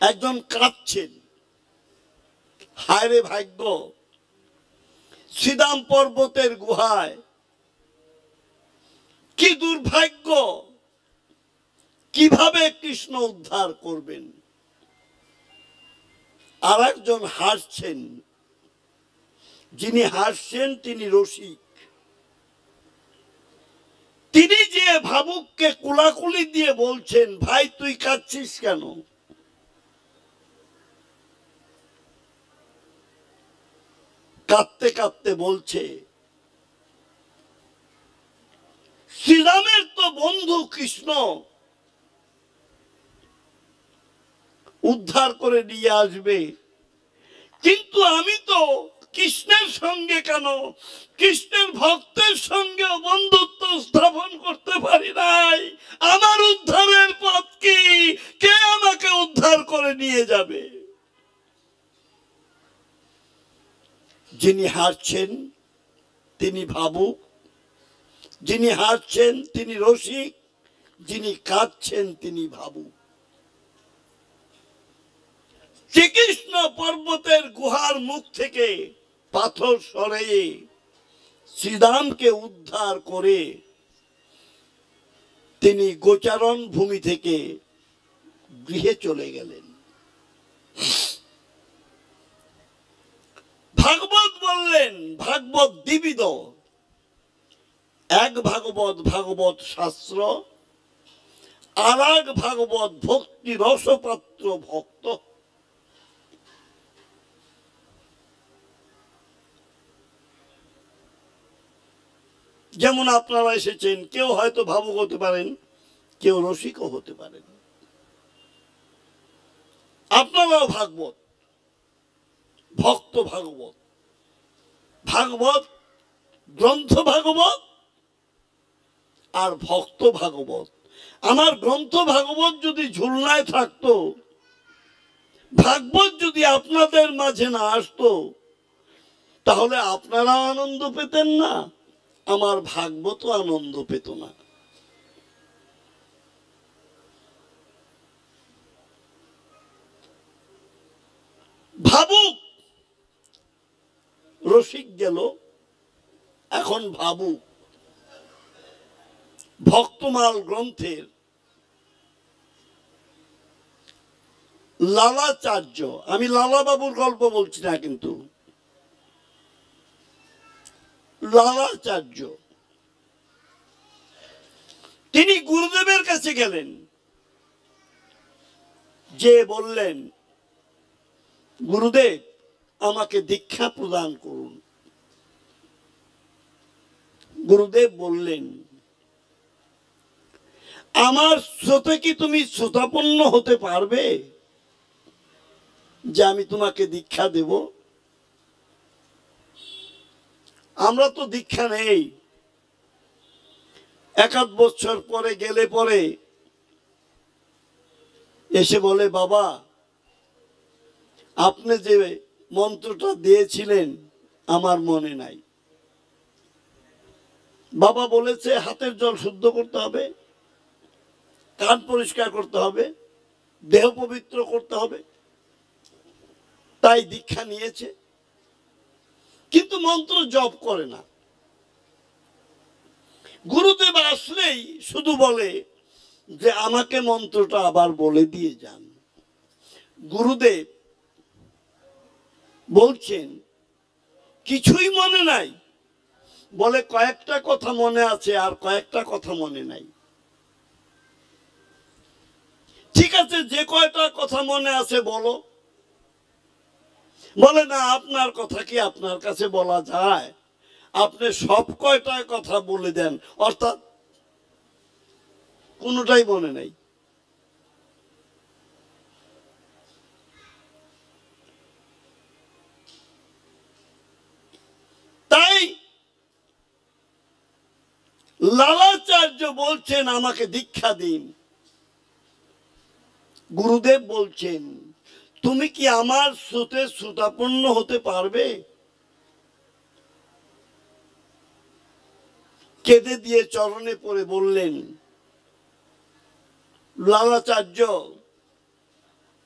একজন কাঁদছেন, হায় রে ভাগ্য, শ্রীদাম পর্বতের গুহায় কি দুর্ভাগ্য, কিভাবে কৃষ্ণ উদ্ধার করবেন। আর একজন হাসছেন, যিনি হাসছেন তিনি রসিক। তিনি যে ভাবুককে কোলাকুলি দিয়ে বলছেন, ভাই তুই কাঁদছিস কেন? কাঁদতে কাঁদতে বলছে, শ্রীরামের তো বন্ধু কৃষ্ণ উদ্ধার করে নিয়ে আসবে, কিন্তু আমি তো কৃষ্ণের সঙ্গে কেন, কৃষ্ণের ভক্তের সঙ্গে বন্ধুত্ব স্থাপন করতে পারি নাই। আমার উদ্ধারের পথ কি? কে আমাকে উদ্ধার করে নিয়ে যাবে? যিনি হারছেন তিনি ভাবুক, যিনি হারছেন তিনি রসিক, যিনি কাঁদছেন তিনি ভাবুক। শ্রীকৃষ্ণ পর্বতের গুহার মুখ থেকে পাথর সরিয়ে শ্রীরামকে উদ্ধার করে তিনি গোচারণ ভূমি থেকে গৃহে চলে গেলেন। ভাগবত বললেন, ভাগবত দ্বিবিধ, এক ভাগবত ভাগবত শাস্ত্র, আর এক ভাগবত ভক্তি রসপাত্র ভক্ত। যেমন আপনারা এসেছেন, কেউ হয়তো ভাবুক হতে পারেন, কেউ রসিকও হতে পারেন। আপনারাও ভাগবত, ভক্ত ভাগবত, ভাগবত গ্রন্থ ভাগবত আর ভক্ত ভাগবত। আমার গ্রন্থ ভাগবত যদি ঝুলনায় থাকতো, ভাগবত যদি আপনাদের মাঝে না আসতো, তাহলে আপনারা আনন্দ পেতেন না, আমার ভাগবত আনন্দ পেত না। ভাবুক রসিক গেল, এখন ভাবুক ভক্তমাল গ্রন্থের লালাচার্য, আমি লালা বাবুর গল্প বলছি না, কিন্তু লালাচার্য তিনি গুরুদেবের কাছে গেলেন, যে বললেন, গুরুদেব আমাকে দীক্ষা প্রদান করুন। গুরুদেব বললেন, আমার স্রোতে কি তুমি শ্রোতাপন্ন হতে পারবে যে আমি তোমাকে দীক্ষা দেব? আমরা তো দীক্ষা নেই, এক আধ বছর পরে গেলে পরে এসে বলে, বাবা আপনি যে মন্ত্রটা দিয়েছিলেন আমার মনে নাই। বাবা বলেছে হাতের জল শুদ্ধ করতে হবে, কান পরিষ্কার করতে হবে, দেহ পবিত্র করতে হবে, তাই দীক্ষা নিয়েছে, কিন্তু মন্ত্র জপ করে না। গুরুদেব আসলেই শুধু বলে যে আমাকে মন্ত্রটা আবার বলে দিয়ে যান। গুরুদেব বলছেন কিছুই মনে নাই? বলে কয়েকটা কথা মনে আছে আর কয়েকটা কথা মনে নাই। ঠিক আছে, যে কয়টা কথা মনে আছে বলো। বলে না, আপনার কথা কি আপনার কাছে বলা যায়? আপনি সব কয়টা কথা বলে দেন, অর্থাৎ কোনোটাই মনে নাই। তাই লালাচার্য বলছেন আমাকে দীক্ষা দিন। গুরুদেব বলছেন তুমি কি আমার শ্রুতে শ্রুতাপন্ন হতে পারবে? কেঁদে দিয়ে চরণে পড়ে বললেন, লালাচার্য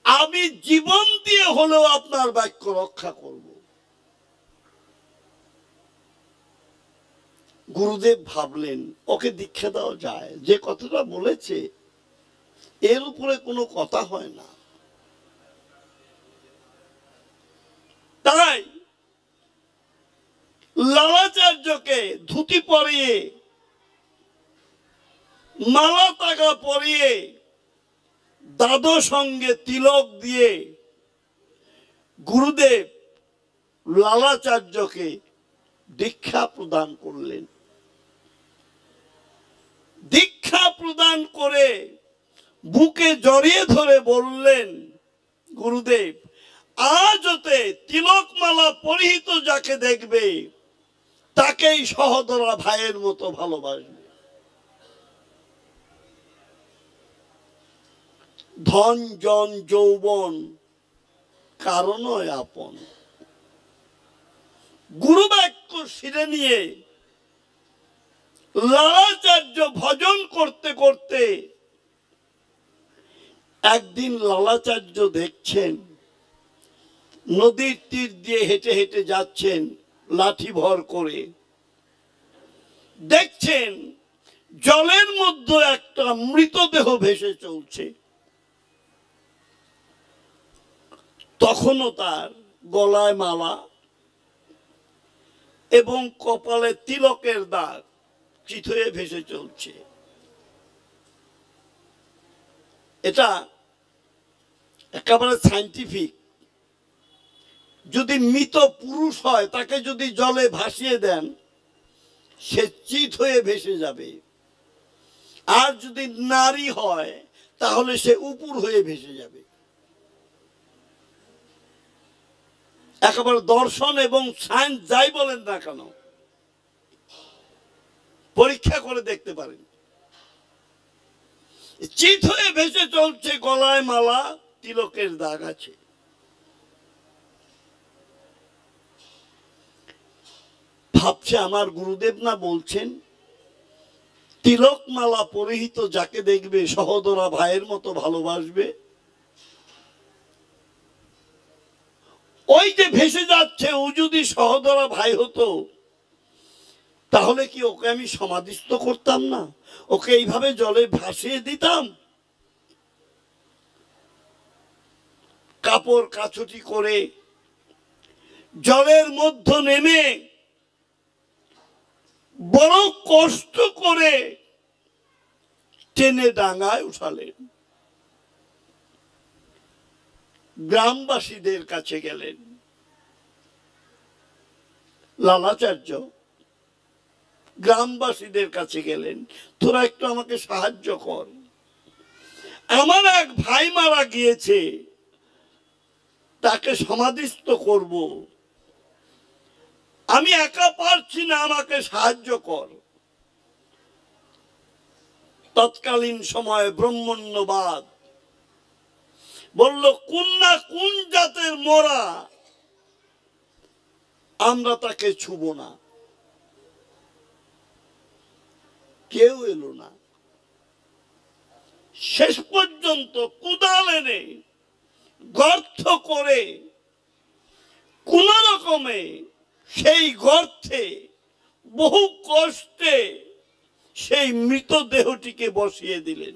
আমি জীবন দিয়ে হলেও আপনার বাক্য রক্ষা করব। গুরুদেব ভাবলেন ওকে দীক্ষা দেওয়া যায়, যে কথাটা বলেছে এর উপরে কোনো কথা হয় না। তাই লালাচার্যকে ধুতি পরিয়ে মালা তাগা পরিয়ে দাদু সঙ্গে তিলক দিয়ে গুরুদেব লালাচার্যকে দীক্ষা প্রদান করলেন। দীক্ষা প্রদান করে বুকে জড়িয়ে ধরে বললেন, গুরুদেব আজ হতে তিলকমালা পরিহিত যাকে দেখবে তাকেই সহদরা ভাইয়ের মতো ভালোবাসবে। ধন জন যৌবন কারণই আপন। গুরু বাক্য শিরে নিয়ে লালাচার্য ভজন করতে করতে একদিন লালাচার্য দেখছেন নদীর তীর দিয়ে হেঁটে হেঁটে যাচ্ছেন লাঠি ভর করে। দেখছেন জলের মধ্যে একটা মৃতদেহ ভেসে চলছে। তখনও তার গলায় মালা এবং কপালে তিলকের দাগ চিত হয়ে ভেসে চলছে। এটা একেবারে সায়েন্টিফিক। যদি মৃত পুরুষ হয় তাকে যদি জলে ভাসিয়ে দেন সে চিত হয়ে ভেসে যাবে, আর যদি নারী হয় তাহলে সে উপর হয়ে ভেসে যাবে। একেবারে দর্শন এবং সায়েন্স যাই বলেন না কেন পরীক্ষা করে দেখতে পারেন। চিত হয়ে ভেসে চলছে, গলায় মালা, তিলকের দাগ আছে। ভাবছে আমার গুরুদেব না বলছেন তিলক মালা পরিহিত যাকে দেখবে সহদরা ভাইয়ের মতো ভালোবাসবে। ওই যে ভেসে যাচ্ছে ও যদি সহদরা ভাই হতো তাহলে কি ওকে আমি সমাধিস্থ করতাম না? ওকে এইভাবে জলে ভাসিয়ে দিতাম? কাপড় কাছুটি করে জলের মধ্যে নেমে বড় কষ্ট করে টেনে ডাঙায় উঠালেন। গ্রামবাসীদের কাছে গেলেন, লালাচার্য গ্রামবাসীদের কাছে গেলেন, তোরা একটু আমাকে সাহায্য কর, আমার এক ভাই মারা গিয়েছে, তাকে সমাধিস্থ করব, আমি একা পারছি না, আমাকে সাহায্য কর। তৎকালীন সময়ে ব্রহ্মণ্যবাদ বলল কোন না কোন জাতের মরা, আমরা তাকে ছুব না। কেউ এলো না। শেষ পর্যন্ত কুদাল এনে গর্ত করে কোন রকমে সেই গর্তে বহু কষ্টে সেই মৃতদেহটিকে বসিয়ে দিলেন।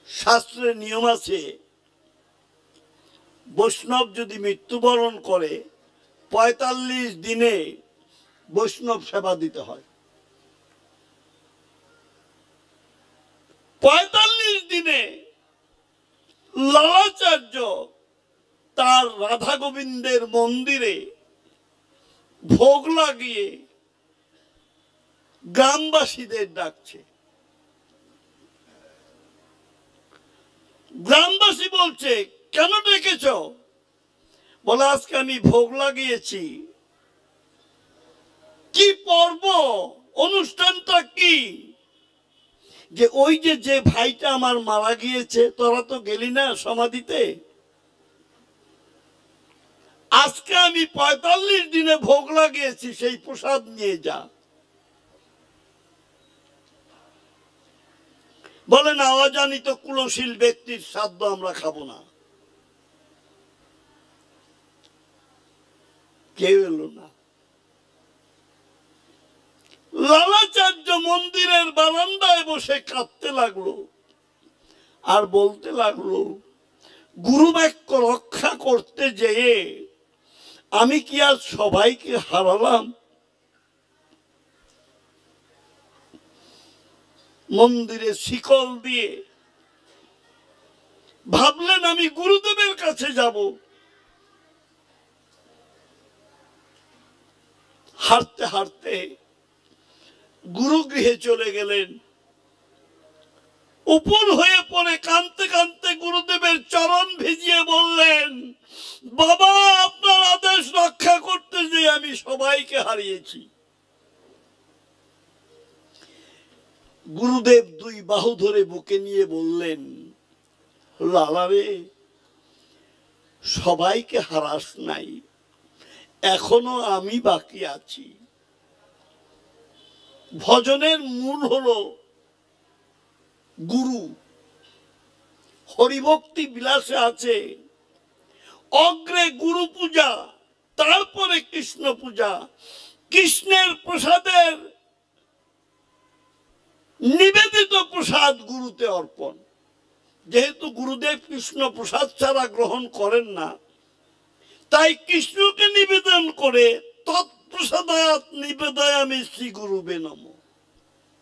শাস্ত্রে নিয়ম আছে, বৈষ্ণব যদি মৃত্যুবরণ করে ৪৫ দিনে বৈষ্ণব সেবা দিতে হয়। ৪৫ দিনে লালাচার্য তার রাধা গোবিন্দের মন্দিরে ভোগ লাগিয়ে গ্রামবাসীদের ডাকছে। গ্রামবাসী বলছে, কেন ডেকেছ? বলে, আজকে আমি ভোগ লাগিয়েছি। কি পর্ব, অনুষ্ঠানটা কি? যে ওই যে ভাইটা আমার মারা গিয়েছে, তোরা তো গেলি না সমাধিতে, আজকে আমি ৪৫ দিনে ভোগ লাগিয়েছি, সেই প্রসাদ নিয়ে যা। বলে, না, অজানিত কুলশীল ব্যক্তির শ্রাদ্ধ আমরা খাবো না। কেউ এলো না। লালাচার্য মন্দিরের বারান্দায় বসে কাঁদতে লাগলো আর বলতে লাগলো, গুরু বাক্য রক্ষা করতে যেয়ে আমি কি আজ সবাইকে হারালাম? মন্দিরে শিকল দিয়ে ভাবলেন আমি গুরুদেবের কাছে যাব। হাঁটতে হাঁটতে গুরুগৃহে চলে গেলেন। উপর হয়ে পড়ে কাঁদতে কাঁদতে গুরুদেবের চরণ ভিজিয়ে বললেন, বাবা, আপনার আদেশ রক্ষা করতে যে আমি সবাইকে হারিয়েছি। গুরুদেব 2 বাহু ধরে বুকে নিয়ে বললেন, লালা রে, সবাইকে হারাস নাই, এখনো আমি বাকি আছি। ভজনের মূল হলো গুরু। হরিভক্তি বিলাসে আছে অগ্রে গুরু পূজা, তারপরে কৃষ্ণ পূজা। কৃষ্ণের প্রসাদের নিবেদিত প্রসাদ গুরুতে অর্পণ। যেহেতু গুরুদেব কৃষ্ণ প্রসাদ ছাড়া গ্রহণ করেন না, তাই কৃষ্ণকে নিবেদন করে তৎপ্রসাদায়াৎ নিবেদয়ামি শ্রী গুরুবে নমঃ,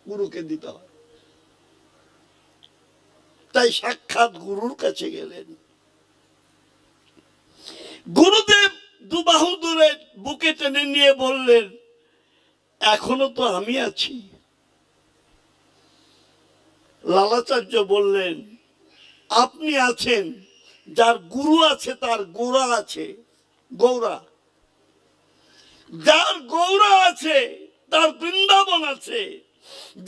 গুরুকে দিতে হয়। তাই সাক্ষাৎ গুরুর কাছে গেলেন। গুরুদেব 2 বাহু ধরে বুকে টেনে নিয়ে বললেন, এখনো তো আমি আছি। লালাচার্য বললেন, আপনি আছেন, যার গুরু আছে তার গোড়া আছে, গৌরা। যার গৌরা আছে তার বৃন্দাবন আছে,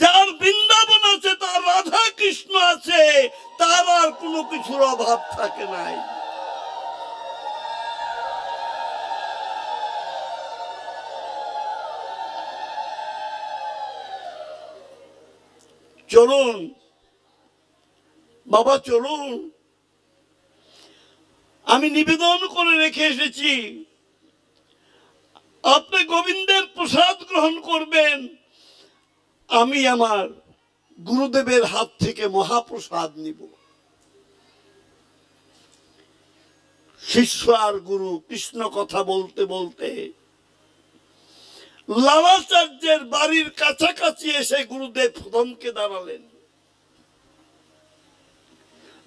যার বৃন্দাবন আছে তার রাধা কৃষ্ণ আছে, তার আর কোনো কিছুর অভাব থাকে নাই। চলুন বাবা, চলুন। আমি নিবেদন করে রেখে এসেছি, আপনি গোবিন্দের প্রসাদ গ্রহণ করবেন, আমি আমার গুরুদেবের হাত থেকে মহাপ্রসাদ নিব। শিষ্য আর গুরু কৃষ্ণ কথা বলতে বলতে লালাচার্যের বাড়ির কাছাকাছি এসে গুরুদেব থমকে দাঁড়ালেন।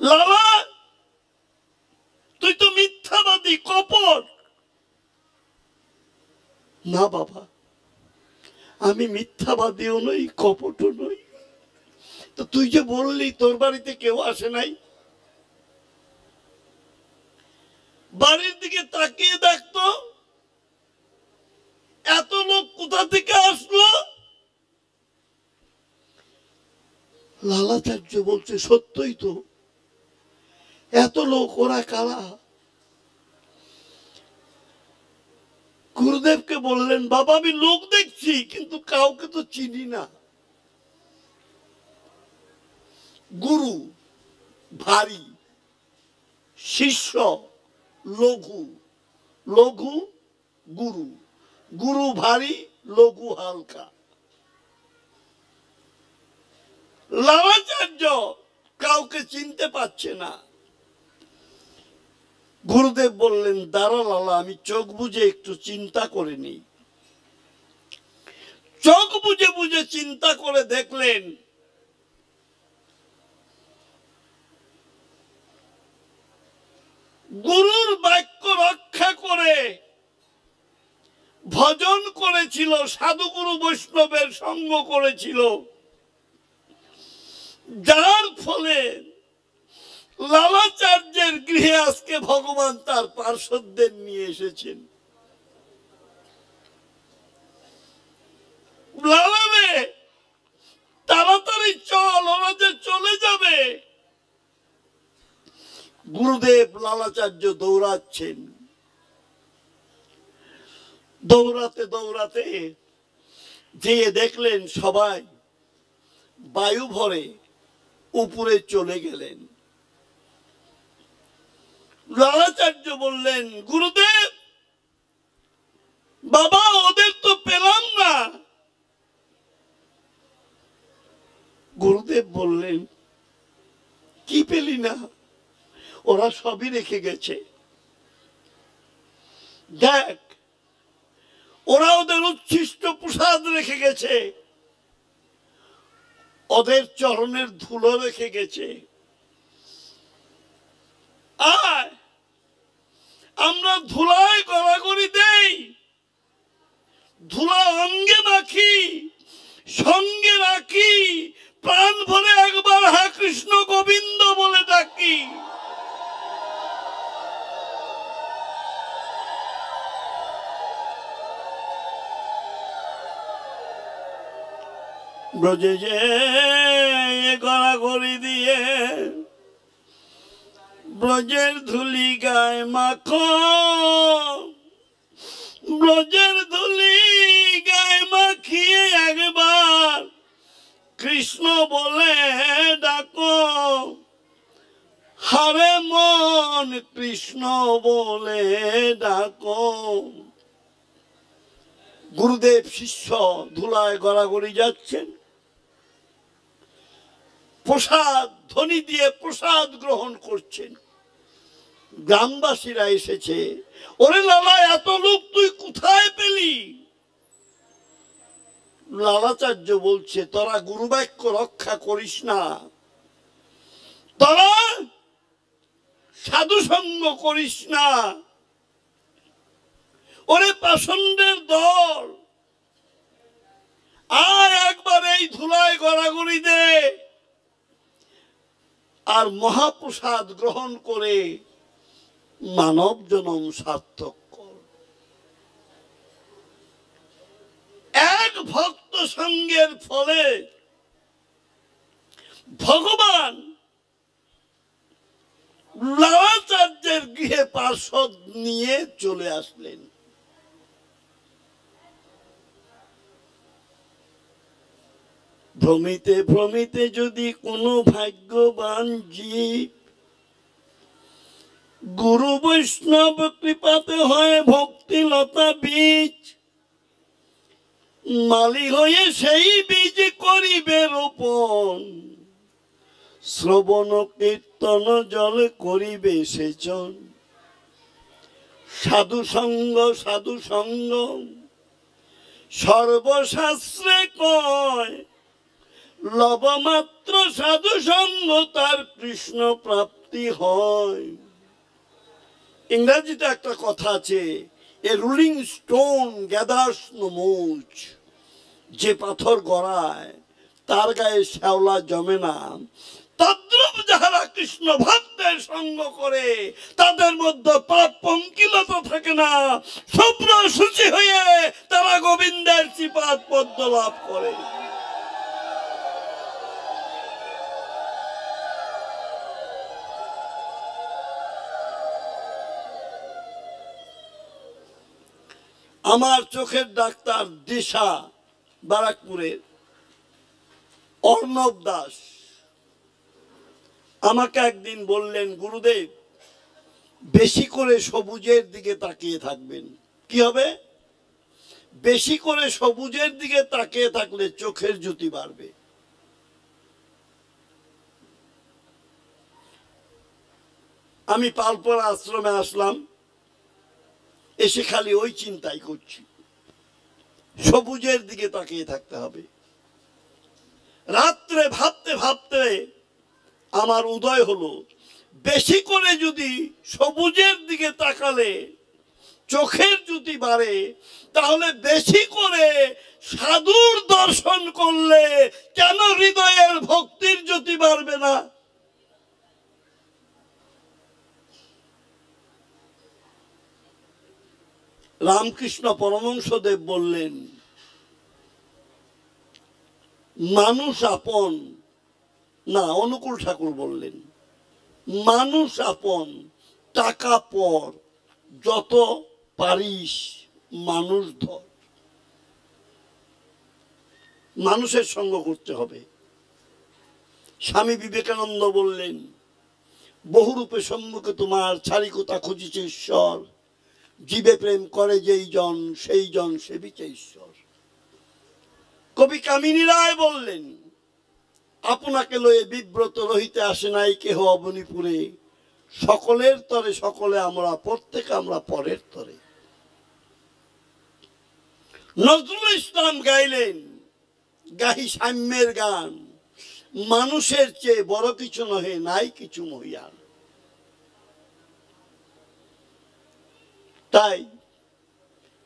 লালা, তুই তো মিথ্যাবাদী, কপট। না বাবা, আমি মিথ্যাবাদীও নই, কপটও নই। তো তুই যে বললি তোর বাড়িতে কেউ আসে নাই, বাড়ির দিকে তাকিয়ে দেখতো, এত লোক কোথা থেকে আসলো? লালাচার্য বলছে, সত্যই তো, এত লোক, ওরা কারা? গুরুদেবকে বললেন, বাবা, আমি লোক দেখছি কিন্তু কাউকে তো চিনি না। গুরু ভারী, শিষ্য লঘু, লঘু গুরু। গুরু ভারী, লঘু হালকা। লালাচার্য কাউকে চিনতে পারছে না। গুরুদেব বললেন, দাঁড়া লালা, আমি চোখ বুজে একটু চিন্তা করে নিই। চোখ বুজে বুজে চিন্তা করে দেখলেন গুরুর বাক্য রক্ষা করে ভজন করেছিল, সাধুগুরু বৈষ্ণবের সঙ্গ করেছিল, যার ফলে লালাচার্যের গৃহে আজকে ভগবান তার পার্শ্বদের নিয়ে এসেছেন। লালারে তাড়াতাড়ি চল, ওরা যে চলে যাবে। গুরুদেব লালাচার্য দৌড়াচ্ছেন। দৌড়াতে দৌড়াতে যেয়ে দেখলেন সবাই বায়ু ভরে উপরে চলে গেলেন। লালাচার্য বললেন, গুরুদেব বাবা, ওদের তো পেলাম না। গুরুদেব বললেন, কি পেলি না? ওরা সবই রেখে গেছে। দেখ, ওরা ওদের উচ্ছিষ্ট প্রসাদ রেখে গেছে, ওদের চরণের ধুলো রেখে গেছে। আয়, আমরা ধুলায় গড়াগড়ি দেই, ধুলা অঙ্গে মাখি, সঙ্গে রাখি, প্রাণ ভরে একবার হা কৃষ্ণ গোবিন্দ বলে ডাকি। ব্রজে যে গড়াগড়ি দিয়ে ব্রজের ধুলি গায়ে মাখো, ব্রজের ধুলি গায়ে মাখিয়ে একবার কৃষ্ণ বলে ডাকো, হারে মন কৃষ্ণ বলে ডাকো। গুরুদেব শিষ্য ধুলায় গড়াগড়ি যাচ্ছেন, প্রসাদ ধ্বনি দিয়ে প্রসাদ গ্রহণ করছেন। গ্রামবাসীরা এসেছে, ওরে লালা, এত লোক তুই কোথায় পেলি? লালাচার্য বলছে, তোরা গুরুবাক্য রক্ষা করিস না, তোরা সাধু সঙ্গ করিস না। ওরে পাষণ্ডের দল, আর একবার এই ধুলায় গড়াগড়ি দে, আর মহাপ্রসাদ গ্রহণ করে মানব জনম সার্থক কর। এক ভক্ত সঙ্গের ফলে ভগবান লালাচার্যের গৃহে পার্শ্বদ নিয়ে চলে আসলেন। ভ্রমিতে ভ্রমিতে যদি কোনো ভাগ্যবান জীব গুরু বৈষ্ণব কৃপাতে হয় ভক্তিলতা বীজ, মালি হয়ে সেই বীজ করিবে রোপণ, শ্রবণ কীর্তন জল করিবে সেচন। সাধু সঙ্গ, সাধু সঙ্গ সর্বশাস্ত্রে কয়, লবমাত্র সাধু সঙ্গ তার কৃষ্ণ প্রাপ্তি হয়। ইংরেজিতে একটা কথা আছে, এ রুলিং স্টোন গ্যাদার্স নো মুচ, যে পাথর গড়ায় তার গায়ে শ্যাওলা জমে না। তদ্রূপ যাহারা কৃষ্ণ ভক্তের সঙ্গ করে তাদের মধ্যে পাপ পঙ্কিলতা থাকে না, শুভ্র শুচি হয়ে তারা গোবিন্দের শ্রীপাদ পদ্ম লাভ করে। আমার চোখের ডাক্তার দিশা বারাকপুরের অর্ণব দাস আমাকে একদিন বললেন, গুরুদেব বেশি করে সবুজের দিকে তাকিয়ে থাকবেন। কি হবে? বেশি করে সবুজের দিকে তাকিয়ে থাকলে চোখের জ্যোতি বাড়বে। আমি পালপাড়া আশ্রমে আসলাম, এসে খালি ওই চিন্তাই করছি, সবুজের দিকে তাকিয়ে থাকতে হবে। রাত্রে ভাবতে ভাবতে আমার উদয় হলো, বেশি করে যদি সবুজের দিকে তাকালে চোখের জ্যোতি বাড়ে, তাহলে বেশি করে সাধুর দর্শন করলে কেন হৃদয়ের ভক্তির জ্যোতি বাড়বে না? রামকৃষ্ণ পরমহংসদেব বললেন, মানুষ আপন না, অনুকূল ঠাকুর বললেন, মানুষ আপন টাকা পর, যত পারিস মানুষ ধর। মানুষের সঙ্গ করতে হবে। স্বামী বিবেকানন্দ বললেন, বহুরূপে সম্মুখে তোমার ছাড়ি কোথা খুঁজিছে ঈশ্বর, জীবে প্রেম করে যেই জন সেই জন সেবিছে ঈশ্বর। কবি কামিনী রায় বললেন, আপনাকে লয়ে বিব্রত রহিতে আসে নাই কেহ অবনীপুরে, সকলের তরে সকলে আমরা, প্রত্যেক আমরা পরের তরে। নজরুল ইসলাম গাইলেন, গাহি সাম্যের গান, মানুষের চেয়ে বড় কিছু নহে, নাই কিছু মহিয়ান। তাই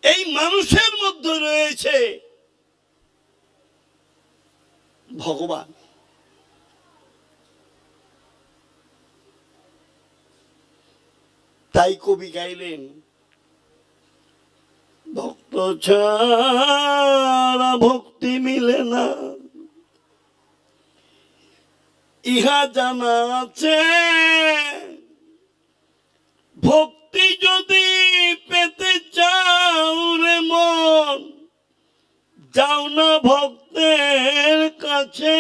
এই মানুষের মধ্যে রয়েছে ভগবান। তাই কবি গাইলেন, ভক্ত ছাড়া ভক্তি মিলে না, ইহা জানা আছে, ভক্তি যদি পেতে চাও রে মন, যাও না ভক্তের কাছে,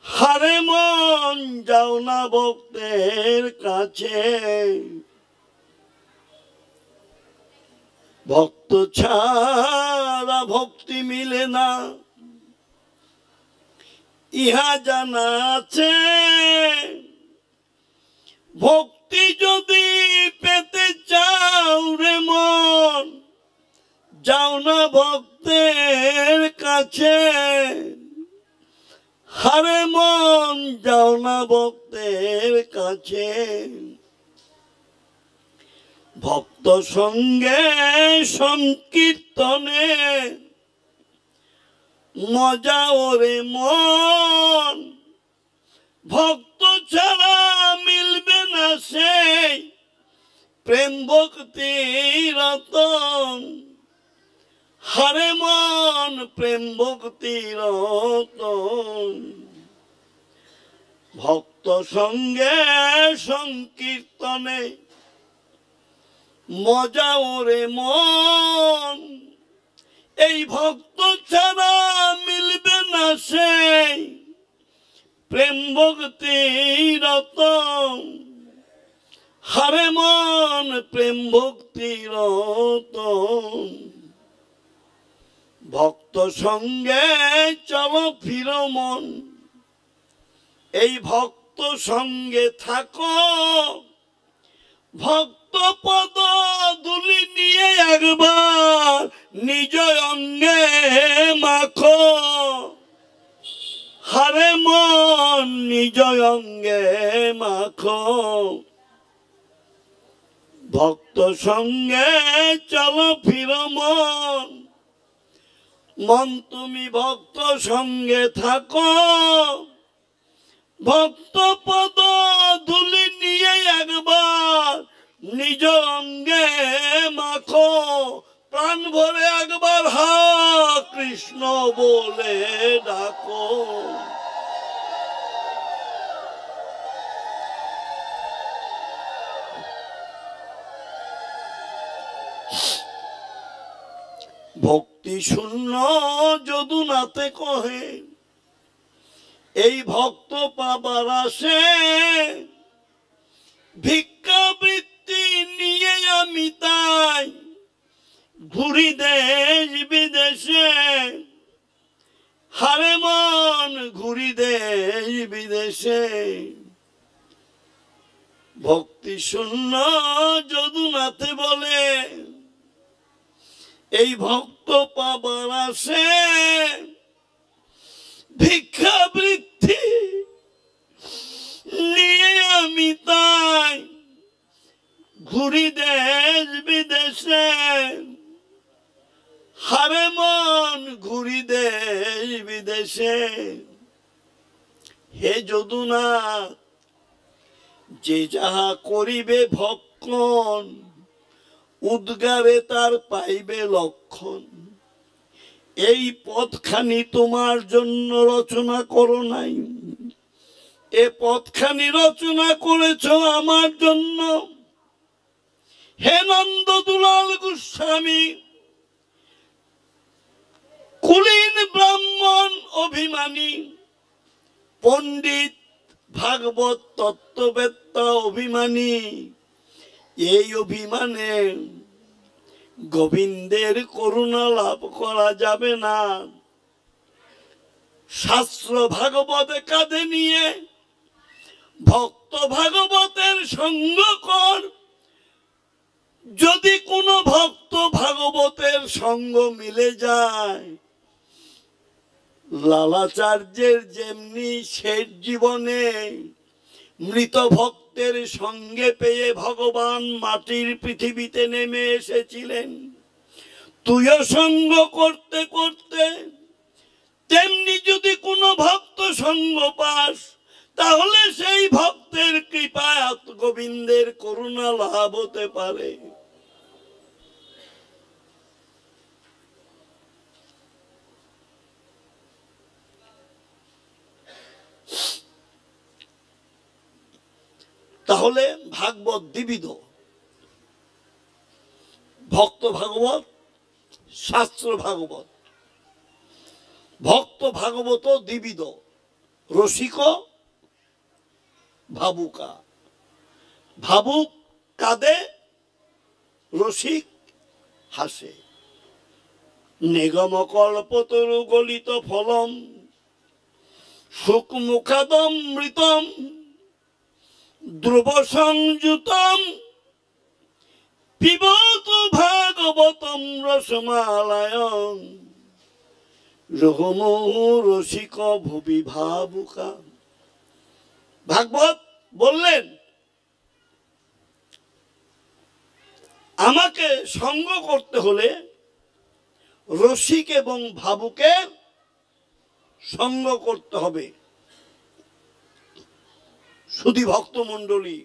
হারে মন যাও না ভক্তের কাছে। ভক্ত ছাড়া ভক্তি মিলে না, ইহা জানা আছে, ভক্তি যদি পেতে চাও রে মন, যাও না ভক্তের কাছে, হারে মন যাও না ভক্তের কাছে। ভক্ত সঙ্গে সংকীর্তনে মজা ওরে মন, ভক্ত ছাড়া মিলবে না সেই প্রেম ভক্তি রতন, হারে মন প্রেম ভক্তি রতন। ভক্ত সঙ্গে সংকীর্তনে মজা ওরে মন, এই ভক্ত ছাড়া মিলবে না সেই প্রেম ভক্তি রতন, হারে মন প্রেম ভক্তি রতন। ভক্ত সঙ্গে চলো ফিরো মন, এই ভক্ত সঙ্গে থাকো, ভক্ত পদ ধুলি নিয়ে একবার নিজ অঙ্গে মাখো, হারে মন নিজ অঙ্গে মাখো। ভক্ত সঙ্গে চলো ফিরো মন, মন তুমি ভক্ত সঙ্গে থাকো, ভক্ত পদ ধুলি নিয়ে একবার নিজ অঙ্গে মাখো, প্রাণ ভরে একবার হা কৃষ্ণ বলে ডাকো। ভক্তি শূন্য যদুনাথে কহে, এই ভক্ত পাবার আসে, ভিক্ষাবৃত্তি নিয়ে আমি তাই ঘুরি দেশ বিদেশে, ভক্তি শূন্য যদুনাথে বলে এই ভক্ত পাবার আসে, ভিক্ষাবৃত্তি নিয়ে আমি তাই ঘুরি দেশ বিদেশে, হারে মন ঘুরি দেশ বিদেশে। হে যদুনাথ, যে যাহা করিবে ভক্ষণ, উদ্গারে তার পাইবে লক্ষণ। এই পথখানি তোমার জন্য রচনা করো নাই, এ পথখানি রচনা করেছ আমার জন্য। হে নন্দ দুলাল গোস্বামী, কুলীন ব্রাহ্মণ অভিমানী, পণ্ডিত ভাগবত তত্ত্ববেত্তা অভিমানী, এই অভিমানে গোবিন্দের করুণা লাভ করা যাবে না। শাস্ত্র ভাগবত কাঁধে নিয়ে ভক্ত ভাগবতের সঙ্গ কর। যদি কোনো ভক্ত ভাগবতের সঙ্গ মিলে যায়, লালাচার্যের যেমনি শেষ জীবনে মৃত ভক্তের সঙ্গে পেয়ে ভগবান মাটির পৃথিবীতে নেমে এসেছিলেন, তুইও সঙ্গ করতে করতে তেমনি যদি কোনো ভক্ত সঙ্গ পাস, তাহলে সেই ভক্তের কৃপায় গোবিন্দের করুণা লাভ হতে পারে। তাহলে ভাগবত দ্বিবিধ, ভক্ত ভাগবত, শাস্ত্র ভাগবত। ভক্ত ভাগবত দ্বিবিধ, রসিক ভাবুকা। ভাবুক কাঁদে, রসিক হাসে। নিগম কল্পতরু গলিত ফলম, সুখ মুখাদমৃতম, ধ্রুব সংযুতম, পিবত ভাগবতম রসমালয়ং, রঘুমোহ রসিক ভুবি ভাবুকা। ভাগবত বললেন, আমাকে সঙ্গ করতে হলে রসিক এবং ভাবুকের সঙ্গ করতে হবে। শুধু ভক্তমণ্ডলী,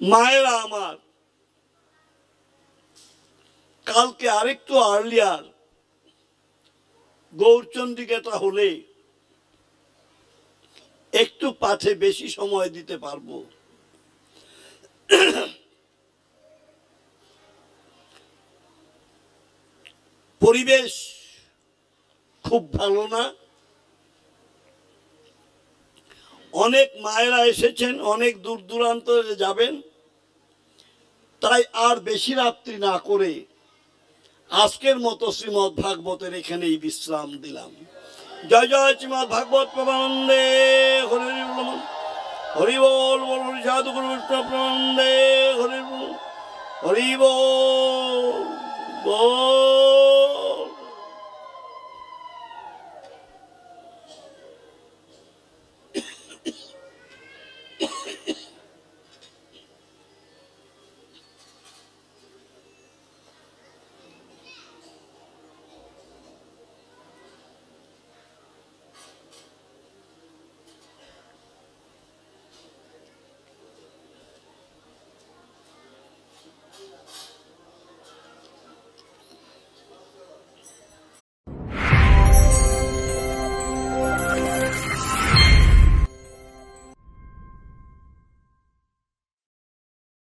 মায়েরা আমার, কালকে আরেকটু আর্লিয়ার গৌরচন্দ্রিকাটা হলে একটু পাঠে বেশি সময় দিতে পারবো। পরিবেশ খুব ভালো না। অনেক মায়েরা এসেছেন, অনেক দূর দূরান্তরে যাবেন, তাই আর বেশি রাত্রি না করে আজকের মতো শ্রীমৎ ভাগবতের এখানেই বিশ্রাম দিলাম। জয় জয় শ্রীমৎ ভাগবত প্রমানন্দে হরি বল, হরি বল বল, হরি সাধু গুরু প্রমানন্দে হরি বল, হরি বল বল।